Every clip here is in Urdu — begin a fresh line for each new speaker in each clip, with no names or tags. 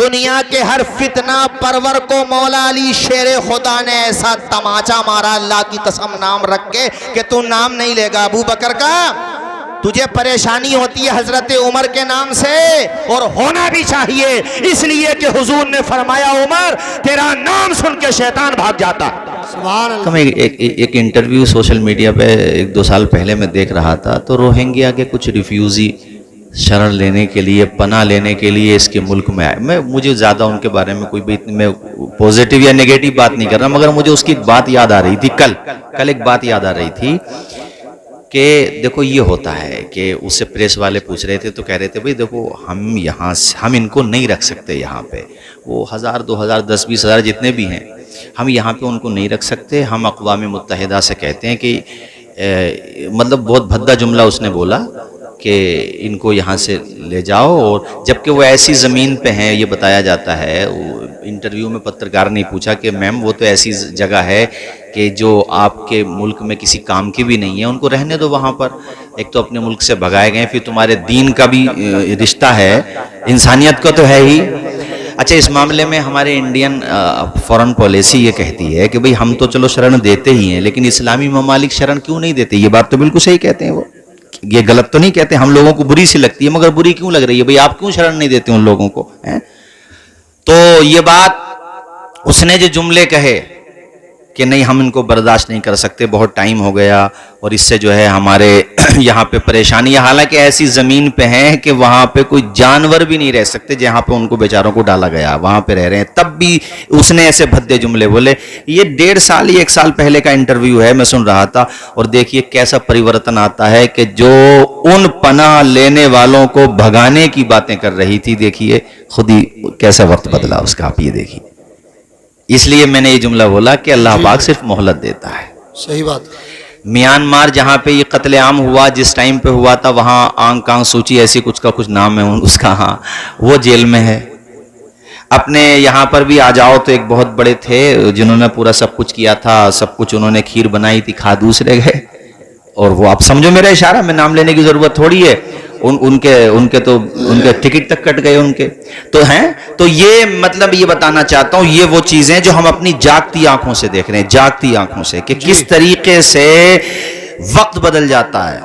دنیا کے ہر فتنہ پرور کو مولا علی شیر خدا نے ایسا تماچا مارا اللہ کی قسم نام رکھ کے کہ تو نام نہیں لے گا ابو بکر کا. تجھے پریشانی ہوتی ہے حضرت عمر کے نام سے، اور ہونا بھی چاہیے، اس لیے کہ حضور نے فرمایا عمر تیرا نام سن کے شیطان بھاگ جاتا.
ایک انٹرویو سوشل میڈیا پہ 1-2 سال پہلے میں دیکھ رہا تھا، تو روہنگیا کے کچھ ریفیوزی شرن لینے کے لیے، پناہ لینے کے لیے اس کے ملک میں آئے. مجھے زیادہ ان کے بارے میں کوئی بھی میں پوزیٹیو یا نیگیٹو بات نہیں کر رہا، مگر مجھے اس کی ایک بات یاد آ رہی تھی. کل ایک بات یاد آ رہی تھی کہ دیکھو یہ ہوتا ہے کہ اس سے پریس والے پوچھ رہے تھے تو کہہ رہے تھے بھئی دیکھو ہم ان کو نہیں رکھ سکتے یہاں پہ، وہ 1000 2000 10 20 ہزار جتنے بھی ہیں ہم یہاں پہ ان کو نہیں رکھ سکتے. ہم اقوام متحدہ سے کہتے ہیں کہ مطلب بہت بھدا جملہ اس نے بولا کہ ان کو یہاں سے لے جاؤ، اور جبکہ وہ ایسی زمین پہ ہیں یہ بتایا جاتا ہے. انٹرویو میں پترکار نے پوچھا کہ میم وہ تو ایسی جگہ ہے کہ جو آپ کے ملک میں کسی کام کی بھی نہیں ہے، ان کو رہنے دو وہاں پر. ایک تو اپنے ملک سے بھگائے گئے، پھر تمہارے دین کا بھی رشتہ ہے، انسانیت کا تو ہے ہی. اچھا اس معاملے میں ہمارے انڈین فورن پالیسی یہ کہتی ہے کہ بھئی ہم تو چلو شرن دیتے ہی ہیں، لیکن اسلامی ممالک شرن کیوں نہیں دیتے؟ یہ بات تو بالکل صحیح کہتے ہیں، وہ یہ غلط تو نہیں کہتے. ہم لوگوں کو بری سی لگتی ہے، مگر بری کیوں لگ رہی ہے؟ بھئی آپ کیوں شرن نہیں دیتے ان لوگوں کو؟ تو یہ بات اس نے جو جملے کہے کہ نہیں ہم ان کو برداشت نہیں کر سکتے، بہت ٹائم ہو گیا اور اس سے جو ہے ہمارے یہاں پہ پریشانی ہے، حالانکہ ایسی زمین پہ ہیں کہ وہاں پہ کوئی جانور بھی نہیں رہ سکتے جہاں پہ ان کو بیچاروں کو ڈالا گیا، وہاں پہ رہ رہے ہیں، تب بھی اس نے ایسے بھدے جملے بولے. یہ 1.5 سال 1 سال پہلے کا انٹرویو ہے، میں سن رہا تھا، اور دیکھیے کیسا پریورتن آتا ہے کہ جو ان پناہ لینے والوں کو بھگانے کی باتیں کر رہی تھی، دیکھیے خود ہی کیسا وقت بدلا اس کا، آپ یہ دیکھیے. اس لیے میں نے یہ جملہ بولا کہ اللہ پاک صرف مہلت دیتا ہے.
صحیح بات.
میانمار جہاں پہ یہ قتل عام ہوا، جس ٹائم پہ ہوا تھا، وہاں آنگ کانگ سوچی ایسی کچھ نام ہے اس کا، ہاں وہ جیل میں ہے. اپنے یہاں پر بھی آ جاؤ تو ایک بہت بڑے تھے جنہوں نے پورا سب کچھ کیا تھا، سب کچھ انہوں نے کھیر بنائی تھی، کھا دوسرے گئے. اور وہ آپ سمجھو میرا اشارہ، میں نام لینے کی ضرورت تھوڑی ہے، ان کے ٹکٹ تک کٹ گئے ان کے تو ہیں. تو یہ مطلب یہ بتانا چاہتا ہوں، یہ وہ چیزیں جو ہم اپنی جاگتی آنکھوں سے دیکھ رہے ہیں، جاگتی آنکھوں سے، کہ کس طریقے سے وقت بدل جاتا ہے،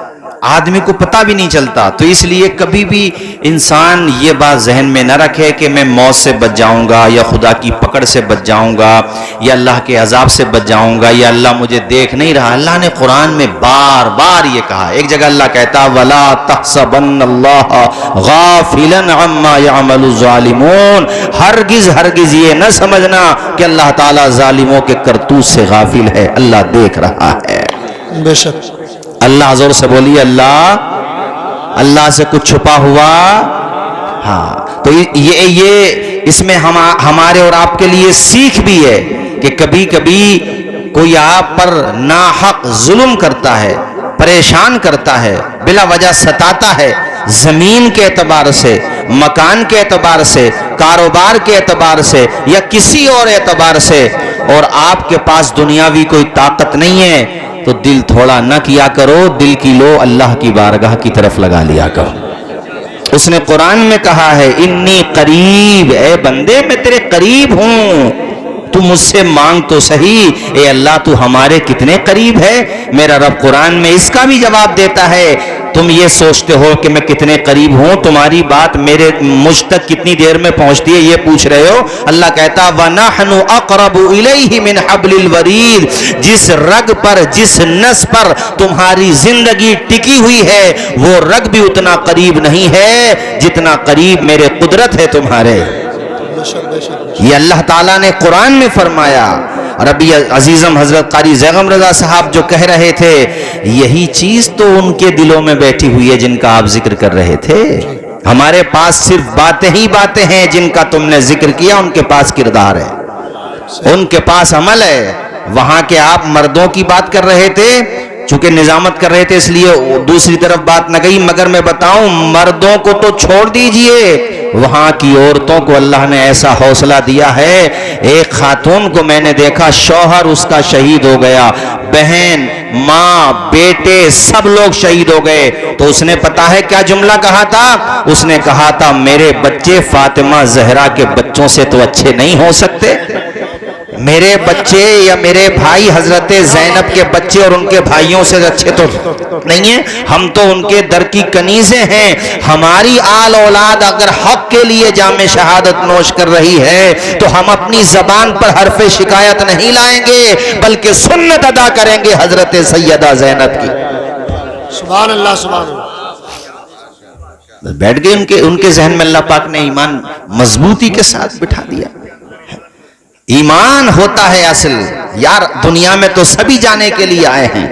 آدمی کو پتہ بھی نہیں چلتا. تو اس لیے کبھی بھی انسان یہ بات ذہن میں نہ رکھے کہ میں موت سے بچ جاؤں گا، یا خدا کی پکڑ سے بچ جاؤں گا، یا اللہ کے عذاب سے بچ جاؤں گا، یا اللہ مجھے دیکھ نہیں رہا. اللہ نے قرآن میں بار بار یہ کہا. ایک جگہ اللہ کہتا وَلَا تَحْسَبَنَّ اللَّهَ غَافِلًا عَمَّا يَعْمَلُ الظَّالِمُونَ. ہرگز یہ نہ سمجھنا کہ اللہ تعالیٰ ظالموں کے کرتوت سے غافل ہے، اللہ دیکھ رہا ہے.
بے شک.
اللہ زور سے بولیے، اللہ سے کچھ چھپا ہوا. ہاں تو یہ اس میں ہمارے اور آپ کے لیے سیکھ بھی ہے کہ کبھی کبھی کوئی آپ پر ناحق ظلم کرتا ہے، پریشان کرتا ہے، بلا وجہ ستاتا ہے، زمین کے اعتبار سے، مکان کے اعتبار سے، کاروبار کے اعتبار سے، یا کسی اور اعتبار سے، اور آپ کے پاس دنیاوی کوئی طاقت نہیں ہے، تو دل تھوڑا نہ کیا کرو، دل کی لو اللہ کی بارگاہ کی طرف لگا لیا کرو. اس نے قرآن میں کہا ہے انی قریب، اے بندے میں تیرے قریب ہوں، تو مجھ سے مانگ تو صحیح. اے اللہ تو ہمارے کتنے قریب ہے. میرا رب قرآن میں اس کا بھی جواب دیتا ہے. تم یہ سوچتے ہو کہ میں کتنے قریب ہوں، تمہاری بات مجھ تک کتنی دیر میں پہنچتی ہے یہ پوچھ رہے ہو. اللہ کہتا وَنَحْنُ أَقْرَبُ إِلَيْهِ مِنْ حَبْلِ الْوَرِيدِ. جس رگ پر، جس نس پر تمہاری زندگی ٹکی ہوئی ہے، وہ رگ بھی اتنا قریب نہیں ہے جتنا قریب میرے قدرت ہے تمہارے. یہ اللہ تعالیٰ نے قرآن میں فرمایا. ربی عزیزم حضرت قاری زیغم رضا صاحب جو کہہ رہے تھے، یہی چیز تو ان کے دلوں میں بیٹھی ہوئی ہے جن کا آپ ذکر کر رہے تھے. ہمارے پاس صرف باتیں ہی باتیں ہیں، جن کا تم نے ذکر کیا ان کے پاس کردار ہے، ان کے پاس عمل ہے. وہاں کے آپ مردوں کی بات کر رہے تھے، چونکہ نظامت کر رہے تھے اس لیے دوسری طرف بات نہ گئی، مگر میں بتاؤں مردوں کو تو چھوڑ دیجئے، وہاں کی عورتوں کو اللہ نے ایسا حوصلہ دیا ہے. ایک خاتون کو میں نے دیکھا, شوہر اس کا شہید ہو گیا, بہن, ماں, بیٹے سب لوگ شہید ہو گئے, تو اس نے پتا ہے کیا جملہ کہا تھا؟ اس نے کہا تھا میرے بچے فاطمہ زہرا کے بچوں سے تو اچھے نہیں ہو سکتے, میرے بچے یا میرے بھائی حضرت زینب کے بچے اور ان کے بھائیوں سے اچھے تو نہیں ہیں, ہم تو ان کے در کی کنیزیں ہیں. ہماری آل اولاد اگر حق کے لیے جام شہادت نوش کر رہی ہے تو ہم اپنی زبان پر حرف شکایت نہیں لائیں گے بلکہ سنت ادا کریں گے حضرت سیدہ زینب کی.
سبحان اللہ سبحان اللہ.
بیٹھ گئے ان کے ذہن میں اللہ پاک نے ایمان مضبوطی کے ساتھ بٹھا دیا. ایمان ہوتا ہے اصل. یار دنیا میں تو سبھی جانے کے لیے آئے ہیں,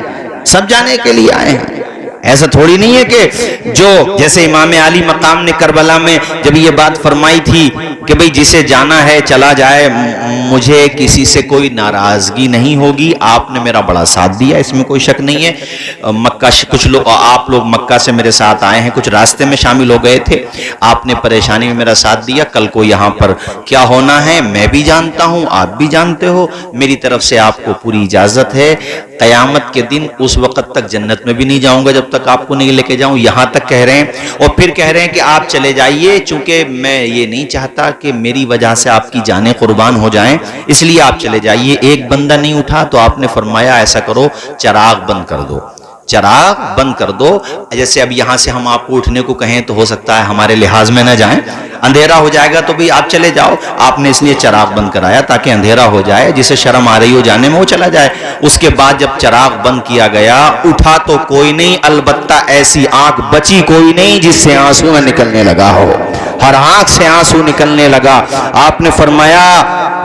سب جانے کے لیے آئے ہیں. ایسا تھوڑی نہیں ہے کہ جو جیسے امام علی مقام نے کربلا میں جب یہ بات فرمائی تھی کہ بھئی جسے جانا ہے چلا جائے, مجھے کسی سے کوئی ناراضگی نہیں ہوگی, آپ نے میرا بڑا ساتھ دیا, اس میں کوئی شک نہیں ہے. مکہ کچھ لوگ, آپ لوگ مکہ سے میرے ساتھ آئے ہیں, کچھ راستے میں شامل ہو گئے تھے, آپ نے پریشانی میں میرا ساتھ دیا. کل کو یہاں پر کیا ہونا ہے میں بھی جانتا ہوں, آپ بھی جانتے ہو. میری طرف سے آپ کو پوری اجازت ہے. قیامت کے دن اس وقت تک جنت میں بھی نہیں جاؤں گا جب تک آپ کو نہیں لے کے جاؤں, یہاں تک کہہ رہے ہیں. اور پھر کہہ رہے ہیں کہ آپ چلے جائیے, چونکہ میں یہ نہیں چاہتا کہ میری وجہ سے آپ کی جانیں قربان ہو جائیں, اس لیے آپ چلے جائیے. ایک بندہ نہیں اٹھا تو آپ نے فرمایا ایسا کرو چراغ بند کر دو, چراغ بند کر دو. جیسے اب یہاں سے ہم آپ کو اٹھنے کو کہیں تو ہو سکتا ہے ہمارے لحاظ میں نہ جائیں, اندھیرا ہو جائے گا تو بھی آپ چلے جاؤ. آپ نے اس لیے چراغ بند کرایا تاکہ اندھیرا ہو جائے, جسے شرم آ رہی ہو جانے میں وہ چلا جائے. اس کے بعد جب چراغ بند کیا گیا, اٹھا تو کوئی نہیں, البتہ ایسی آنکھ بچی کوئی نہیں جس سے آنسو نہ نکلنے لگا ہو. ہر آنکھ سے آنسو نکلنے لگا. آپ نے فرمایا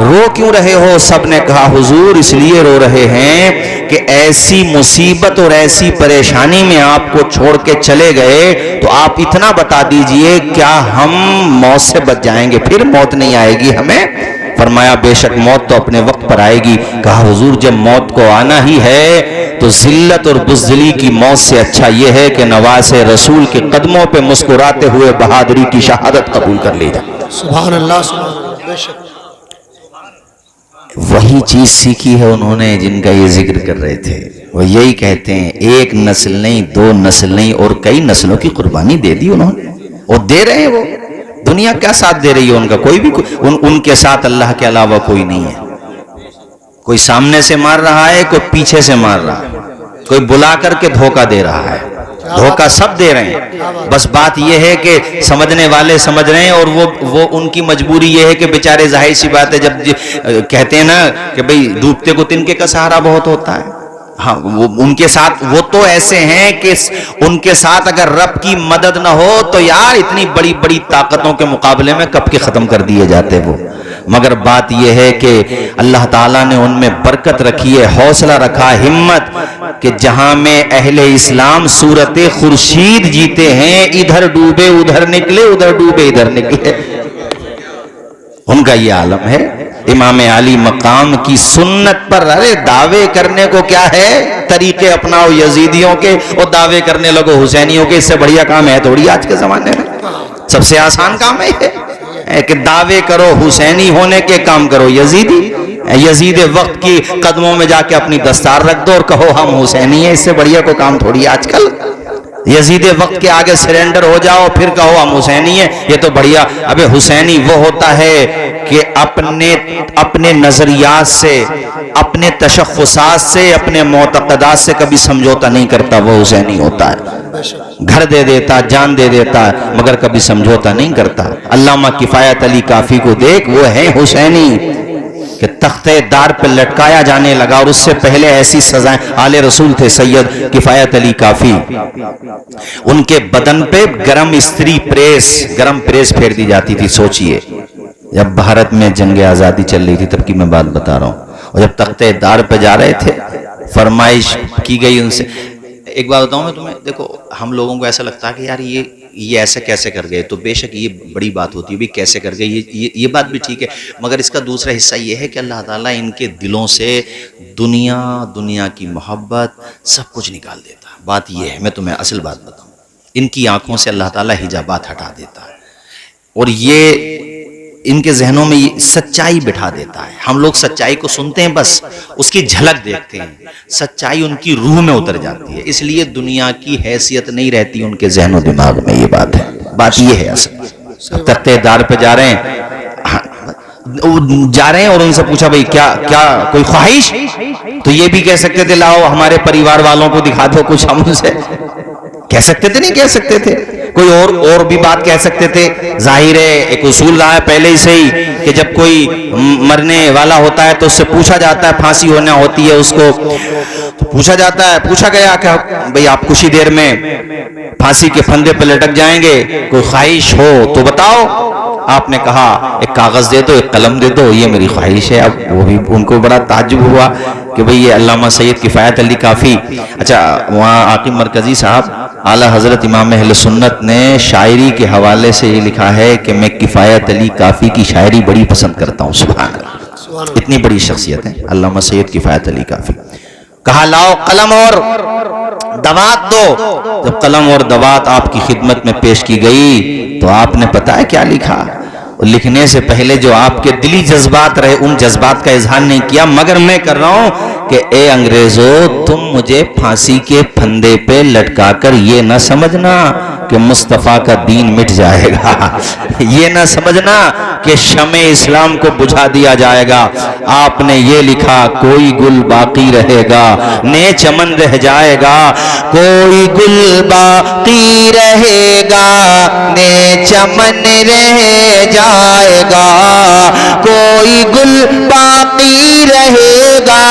رو کیوں رہے ہو؟ سب نے کہا حضور اس لیے رو رہے ہیں کہ ایسی مصیبت اور ایسی پریشانی میں آپ کو چھوڑ کے چلے گئے, تو آپ اتنا بتا دیجئے کیا ہم موت سے بچ جائیں گے, پھر موت نہیں آئے گی ہمیں؟ فرمایا بے شک موت تو اپنے وقت پر آئے گی. کہا حضور جب موت کو آنا ہی ہے تو ذلت اور بزدلی کی موت سے اچھا یہ ہے کہ نواز رسول کے قدموں پہ مسکراتے ہوئے بہادری کی شہادت قبول کر لی جائے.
سبحان اللہ سبحان اللہ. بے شک
وہی چیز سیکھی ہے انہوں نے جن کا یہ ذکر کر رہے تھے. وہ یہی کہتے ہیں ایک نسل نہیں, دو نسل نہیں, اور کئی نسلوں کی قربانی دے دی انہوں نے, اور دے رہے ہیں. وہ دنیا کیا ساتھ دے رہی ہے ان کا؟ کوئی بھی ان کے ساتھ اللہ کے علاوہ کوئی نہیں ہے. کوئی سامنے سے مار رہا ہے, کوئی پیچھے سے مار رہا ہے, کوئی بلا کر کے دھوکہ دے رہا ہے. دھوکہ سب دے رہے ہیں. بس بات یہ ہے کہ سمجھنے والے سمجھ رہے ہیں, اور وہ ان کی مجبوری یہ ہے کہ بیچارے ظاہر سی بات ہے جب کہتے ہیں نا کہ بھئی ڈوبتے کو تنکے کا سہارا بہت ہوتا ہے. ہاں وہ ان کے ساتھ وہ تو ایسے ہیں کہ ان کے ساتھ اگر رب کی مدد نہ ہو تو یار اتنی بڑی بڑی طاقتوں کے مقابلے میں کب کے ختم کر دیے جاتے وہ. مگر بات یہ ہے کہ اللہ تعالیٰ نے ان میں برکت رکھی ہے, حوصلہ رکھا, ہمت, کہ جہاں میں اہل اسلام صورت خورشید جیتے ہیں, ادھر ڈوبے ادھر نکلے, ادھر ڈوبے ادھر نکلے. ان کا یہ عالم ہے. امام علی مقام کی سنت پر ارے دعوے کرنے کو کیا ہے, طریقے اپناؤ یزیدیوں کے اور دعوے کرنے لگو حسینیوں کے, اس سے بڑھیا کام ہے تھوڑی آج کے زمانے میں. سب سے آسان کام ہے کہ دعوے کرو حسینی ہونے کے, کام کرو یزیدی. یزید وقت کی قدموں میں جا کے اپنی دستار رکھ دو اور کہو ہم حسینی ہیں, اس سے بڑھیا کو کام تھوڑی آج کل. یزید وقت کے آگے سرنڈر ہو جاؤ پھر کہو ہم حسینی ہیں, یہ تو بڑھیا. ابے حسینی وہ ہوتا ہے کہ اپنے نظریات سے, اپنے تشخصات سے, اپنے معتقدات سے کبھی سمجھوتا نہیں کرتا, وہ حسینی ہوتا ہے. گھر دے دیتا, جان دے دیتا, مگر کبھی سمجھوتا نہیں کرتا. علامہ کفایت علی کافی کو دیکھ, وہ ہے حسینی کہ تختے دار پہ لٹکایا جانے لگا, اور اس سے پہلے ایسی سزائیں. آل رسول تھے سید کفایت علی کافی, ان کے بدن پہ گرم استری پریس, گرم پریس پھیر دی جاتی تھی. سوچئے جب بھارت میں جنگ آزادی چل رہی تھی تب کی میں بات بتا رہا ہوں, اور جب تختے دار پہ جا رہے تھے فرمائش کی گئی ان سے. ایک بات بتاؤں میں تمہیں, دیکھو ہم لوگوں کو ایسا لگتا ہے کہ یار یہ ایسا کیسے کر گئے, تو بے شک یہ بڑی بات ہوتی ہے بھی کیسے کر گئے, یہ بات بھی ٹھیک ہے, مگر اس کا دوسرا حصہ یہ ہے کہ اللہ تعالیٰ ان کے دلوں سے دنیا کی محبت سب کچھ نکال دیتا ہے. بات یہ ہے, میں تمہیں اصل بات بتاؤں, ان کی آنکھوں سے اللہ تعالیٰ حجابات ہٹا دیتا ہے. اور یہ ان کے ذہنوں میں یہ سچائی بٹھا دیتا ہے. ہم لوگ سچائی کو سنتے ہیں، بس اس کی جھلک دیکھتے ہیں، سچائی ان کی روح میں اتر جاتی ہے، اس لیے دنیا کی حیثیت نہیں رہتی ان کے ذہن و دماغ میں. یہ بات ہے، بات یہ ہے. اصل تختے دار پہ جا رہے ہیں اور ان سے پوچھا بھئی کیا کوئی خواہش؟ تو یہ بھی کہہ سکتے تھے لاؤ ہمارے پریوار والوں کو دکھا دو کچھ، ہم ان سے کہہ سکتے تھے، نہیں کہہ سکتے تھے. کوئی اور بھی بات کہہ سکتے تھے. ظاہر ہے ایک اصول رہا ہے پہلے ہی سے ہی کہ جب کوئی مرنے والا ہوتا ہے تو اس سے پوچھا جاتا ہے، پھانسی ہونا ہوتی ہے اس کو، تو پوچھا جاتا ہے، پوچھا گیا کہ بھئی آپ کچھ ہی دیر میں پھانسی کے پھندے پہ لٹک جائیں گے، کوئی خواہش ہو تو بتاؤ. آپ نے کہا ایک کاغذ دے دو، ایک قلم دے دو، یہ میری خواہش ہے. اب وہ بھی ان کو بڑا تعجب ہوا کہ بھئی یہ علامہ سید کفایت علی کافی. اچھا وہاں عاقب مرکزی صاحب اعلیٰ حضرت امام اہل سنت نے شاعری کے حوالے سے یہ لکھا ہے کہ میں کفایت علی کافی کی شاعری بڑی پسند کرتا ہوں. سبحان اللہ، اتنی بڑی شخصیت ہے علامہ سید کفایت علی کافی. کہا لاؤ قلم اور دوات دو. جب قلم اور دوات آپ کی خدمت میں پیش کی گئی تو آپ نے پتہ ہے کیا لکھا؟ لکھنے سے پہلے جو آپ کے دلی جذبات رہے ان جذبات کا اظہار نہیں کیا، مگر میں کر رہا ہوں کہ اے انگریزو تم مجھے پھانسی کے پھندے پہ لٹکا کر یہ نہ سمجھنا کہ مصطفیٰ کا دین مٹ جائے گا، یہ نہ سمجھنا کہ شمع اسلام کو بجھا دیا جائے گا. آپ نے یہ لکھا کوئی گل باقی رہے گا نے چمن رہ جائے گا، کوئی گل باقی رہے گا نے چمن رہ جائے گا، کوئی گل باقی رہے گا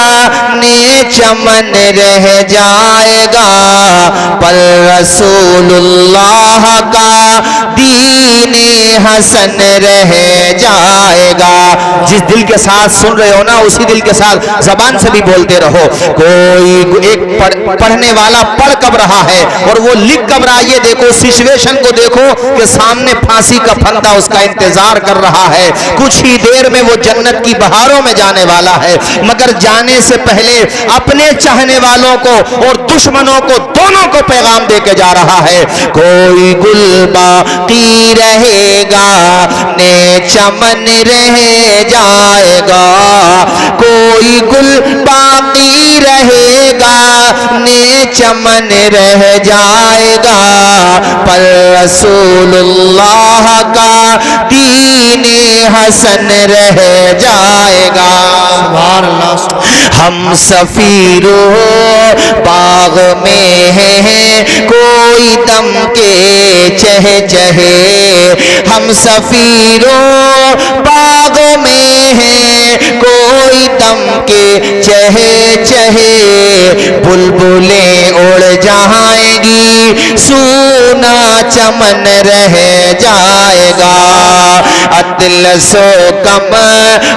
نے چمن رہ جائے گا، پر رسول اللہ کا دین حسن رہ جائے گا. جس دل کے ساتھ سن رہے ہو نا اسی دل کے ساتھ زبان سے بھی بولتے رہو. کوئی ایک پڑھنے والا پڑھ کب رہا ہے اور وہ لکھ کب رہا ہے، یہ دیکھو سچویشن کو دیکھو کہ سامنے پھانسی کا پھندا اس کا انتظار کر رہا ہے. کچھ ہی دیر میں وہ جنت کی بہاروں میں جانے والا ہے، مگر جانے سے پہلے اپنے چاہنے والوں کو اور دشمنوں کو دونوں کو پیغام دے کے جا رہا ہے. کوئی گل باقی رہے گا نے چمن رہ جائے گا، کوئی گل باقی رہے گا نے چمن رہ جائے گا، پر رسول اللہ کا دین حسن رہ جائے گا.
سبحان اللہ.
ہم سفیرو باغ میں ہیں کوئی دم کے چہ چہے، ہم سفیرو باغ میں ہیں کوئی دم کے چہے چہے، بلبلیں اڑ جائیں گی سونا چمن رہ جائے گا، اطلس و کم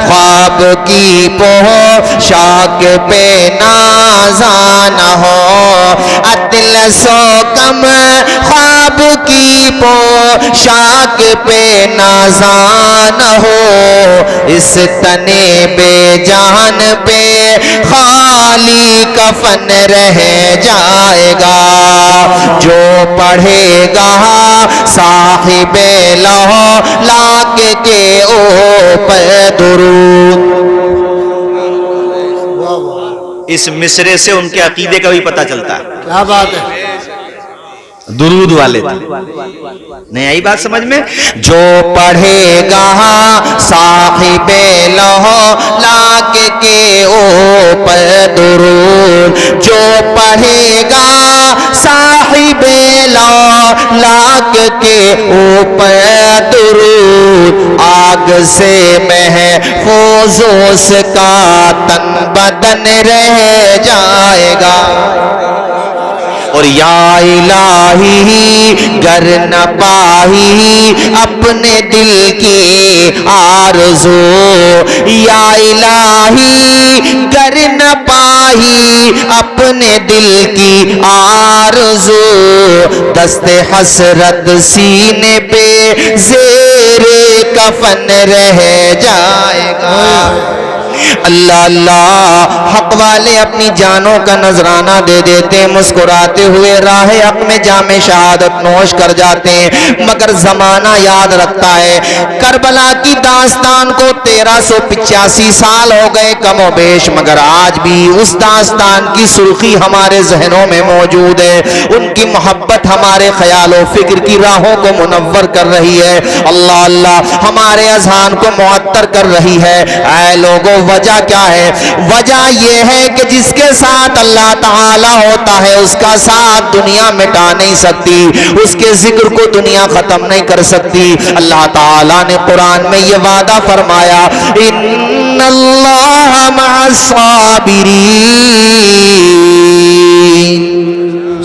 خواب کی پوشاک پہ نازان ہو، اطلس و کم خواب کی پوشاک پہ نازان ہو، اس تنے بے جان پہ خالی کفن رہ جائے گا، جو پڑھے گا صاحب لوح لاک کے اوپر درود. اس مصرے سے ان کے عقیدے کا بھی پتہ چلتا ہے.
کیا بات ہے.
درود والے تھے. نہیں آئی بات سمجھ میں؟ جو پڑھے گا صاحب لوح لاک کے اوپر درود، جو پڑھے گا صاحب لوح لاک کے اوپر درود، آگ سے محفوظ اس کا تن بدن رہ جائے گا. اور یا الہی گر نہ پائی اپنے دل کی آرزو، یا الہی گر نہ پائی اپنے دل کی آرزو، دست حسرت سینے پہ زیر کفن رہ جائے گا.
اللہ اللہ حق والے اپنی جانوں کا نذرانہ دے دیتے، مسکراتے ہوئے راہ حق میں جام شہادت نوش کر جاتے ہیں، مگر زمانہ یاد رکھتا ہے کربلا کی داستان کو 1385 سال ہو گئے کم و بیش، مگر آج بھی اس داستان کی سرخی ہمارے ذہنوں میں موجود ہے، ان کی محبت ہمارے خیال و فکر کی راہوں کو منور کر رہی ہے، اللہ اللہ ہمارے اذہان کو معطر کر رہی ہے۔ اے لوگوں وجہ کیا ہے؟ وجہ یہ ہے کہ جس کے ساتھ اللہ تعالی ہوتا ہے اس کا ساتھ دنیا مٹا نہیں سکتی، اس کے ذکر کو دنیا ختم نہیں کر سکتی۔ اللہ تعالی نے قرآن میں یہ وعدہ فرمایا ان اللہ مع الصابرین،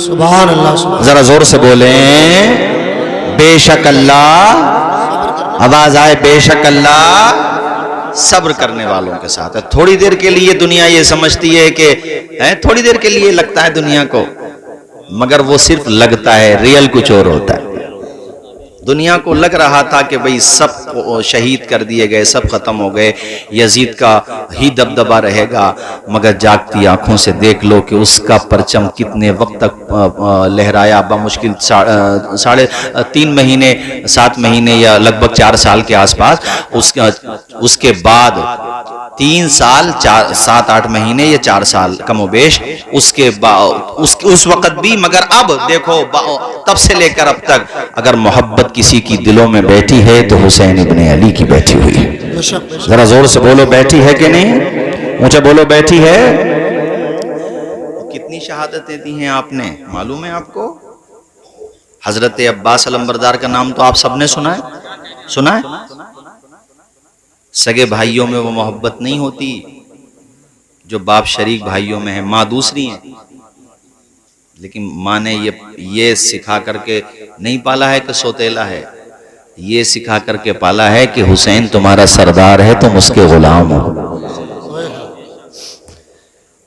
سبحان اللہ سبحان
ذرا زور سے بولیں بے شک اللہ، آواز آئے بے شک اللہ صبر کرنے والوں کے ساتھ ہے۔ تھوڑی دیر کے لیے دنیا یہ سمجھتی ہے کہ تھوڑی دیر کے لیے لگتا ہے دنیا کو، مگر وہ صرف لگتا ہے، ریئل کچھ اور ہوتا ہے۔ دنیا کو لگ رہا تھا کہ بھئی سب شہید کر دیے گئے، سب ختم ہو گئے، یزید کا ہی دبدبہ رہے گا، مگر جاگتی آنکھوں سے دیکھ لو کہ اس کا پرچم کتنے وقت تک لہرایا، بمشکل 3.5 مہینے 7 مہینے یا لگ بھگ 4 سال کے آس پاس، اس کے بعد 3 سال 7-8 مہینے یا 4 سال کم و بیش، اس کے بعد اس وقت بھی، مگر اب دیکھو تب سے لے کر اب تک اگر محبت کسی کی دلوں میں بیٹھی ہے تو حسین ابن علی کی بیٹھی ہوئی ہے۔ ذرا زور سے بولو بیٹھی ہے کہ نہیں؟ اونچا بولو بیٹھی ہے۔ کتنی شہادتیں دی ہیں آپ نے معلوم ہے آپ کو؟ حضرت عباس علمبردار کا نام تو آپ سب نے سنا ہے؟ سگے بھائیوں میں وہ محبت نہیں ہوتی جو باپ شریک بھائیوں میں ہے، ماں دوسری ہیں، لیکن ماں نے یہ سکھا کر کے نہیں پالا ہے کہ سوتیلا ہے، یہ سکھا کر کے پالا ہے کہ حسین تمہارا سردار ہے، تم اس کے غلام ہو۔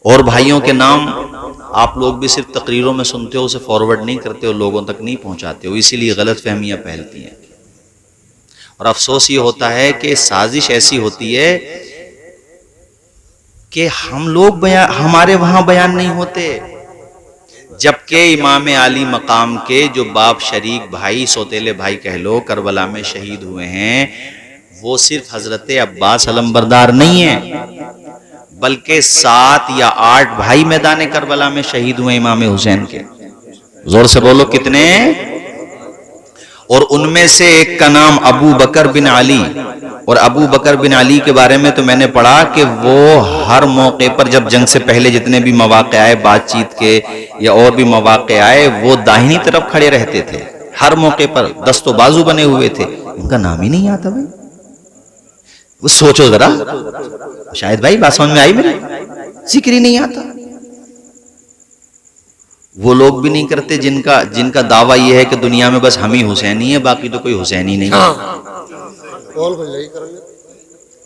اور بھائیوں کے نام آپ لوگ بھی صرف تقریروں میں سنتے ہو، اسے فارورڈ نہیں کرتے ہو، لوگوں تک نہیں پہنچاتے ہو، اسی لیے غلط فہمیاں پھیلتی ہیں۔ اور افسوس یہ ہوتا ہے کہ سازش ایسی ہوتی ہے کہ ہم لوگ ہمارے وہاں بیان نہیں ہوتے، جبکہ امام عالی مقام کے جو باپ شریک بھائی، سوتیلے بھائی کہہ لو، کربلا میں شہید ہوئے ہیں، وہ صرف حضرت عباس علمبردار نہیں ہیں، بلکہ 7 یا 8 بھائی میدان کربلا میں شہید ہوئے امام حسین کے۔ زور سے بولو کتنے؟ اور ان میں سے ایک کا نام ابو بکر بن علی، اور ابو بکر بن علی کے بارے میں تو میں نے پڑھا کہ وہ ہر موقع پر، جب جنگ سے پہلے جتنے بھی مواقع آئے بات چیت کے یا اور بھی مواقع آئے، وہ داہنی طرف کھڑے رہتے تھے، ہر موقع پر دست و بازو بنے ہوئے تھے۔ ان کا نام ہی نہیں آتا بھائی، وہ سوچو ذرا، شاید بھائی بات سمجھ میں آئی میری، ذکر ہی نہیں آتا۔ وہ لوگ بھی نہیں کرتے جن کا دعویٰ یہ ہے کہ دنیا میں بس ہم ہی حسینی ہیں، باقی تو کوئی حسینی نہیں ہے۔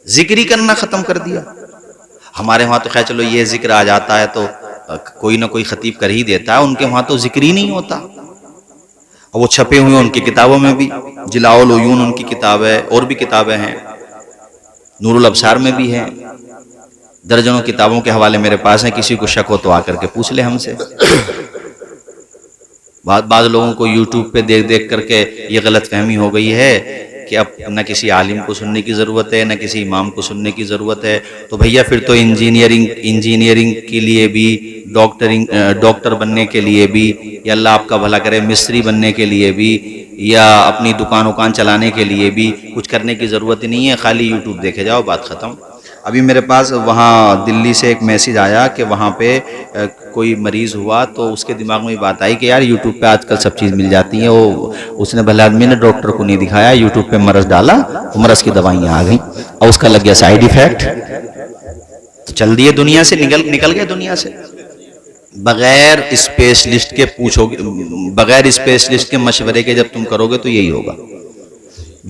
ذکر ہی کرنا ختم کر دیا۔ ہمارے وہاں تو خیر چلو یہ ذکر آ جاتا ہے تو کوئی نہ کوئی خطیب کر ہی دیتا ہے، ان کے وہاں تو ذکر ہی نہیں ہوتا۔ اور وہ چھپے ہوئے ان کی کتابوں میں بھی، جلاء العیون ان کی کتاب ہے، اور بھی کتابیں ہیں، نور الابصار میں بھی ہیں، درجنوں کتابوں کے حوالے میرے پاس ہیں، کسی کو شک ہو تو آ کر کے پوچھ لے ہم سے۔ بعض لوگوں کو یوٹیوب پہ دیکھ کر کے یہ غلط فہمی ہو گئی ہے کہ اب نہ کسی عالم کو سننے کی ضرورت ہے، نہ کسی امام کو سننے کی ضرورت ہے، تو بھیا پھر تو انجینئرنگ کے لیے بھی، ڈاکٹر بننے کے لیے بھی، یا اللہ آپ کا بھلا کرے مستری بننے کے لیے بھی، یا اپنی دکان چلانے کے لیے بھی کچھ کرنے کی ضرورت ہی نہیں ہے، خالی یوٹیوب دیکھے جاؤ، بات ختم۔ ابھی میرے پاس وہاں دلی سے ایک میسیج آیا کہ وہاں پہ کوئی مریض ہوا تو اس کے دماغ میں بات آئی کہ یار یوٹیوب پہ آج کل سب چیز مل جاتی ہیں، اس نے بھلے آدمی نے ڈاکٹر کو نہیں دکھایا، یوٹیوب پہ مرض ڈالا، مرض کی دوائیاں آ گئیں اور اس کا لگ گیا سائیڈ ایفیکٹ، تو چل دیے دنیا سے، نکل گئے دنیا سے۔ بغیر اسپیشلسٹ کے پوچھو گے، بغیر اسپیشلسٹ کے مشورے کے جب تم کرو گے تو یہی ہوگا۔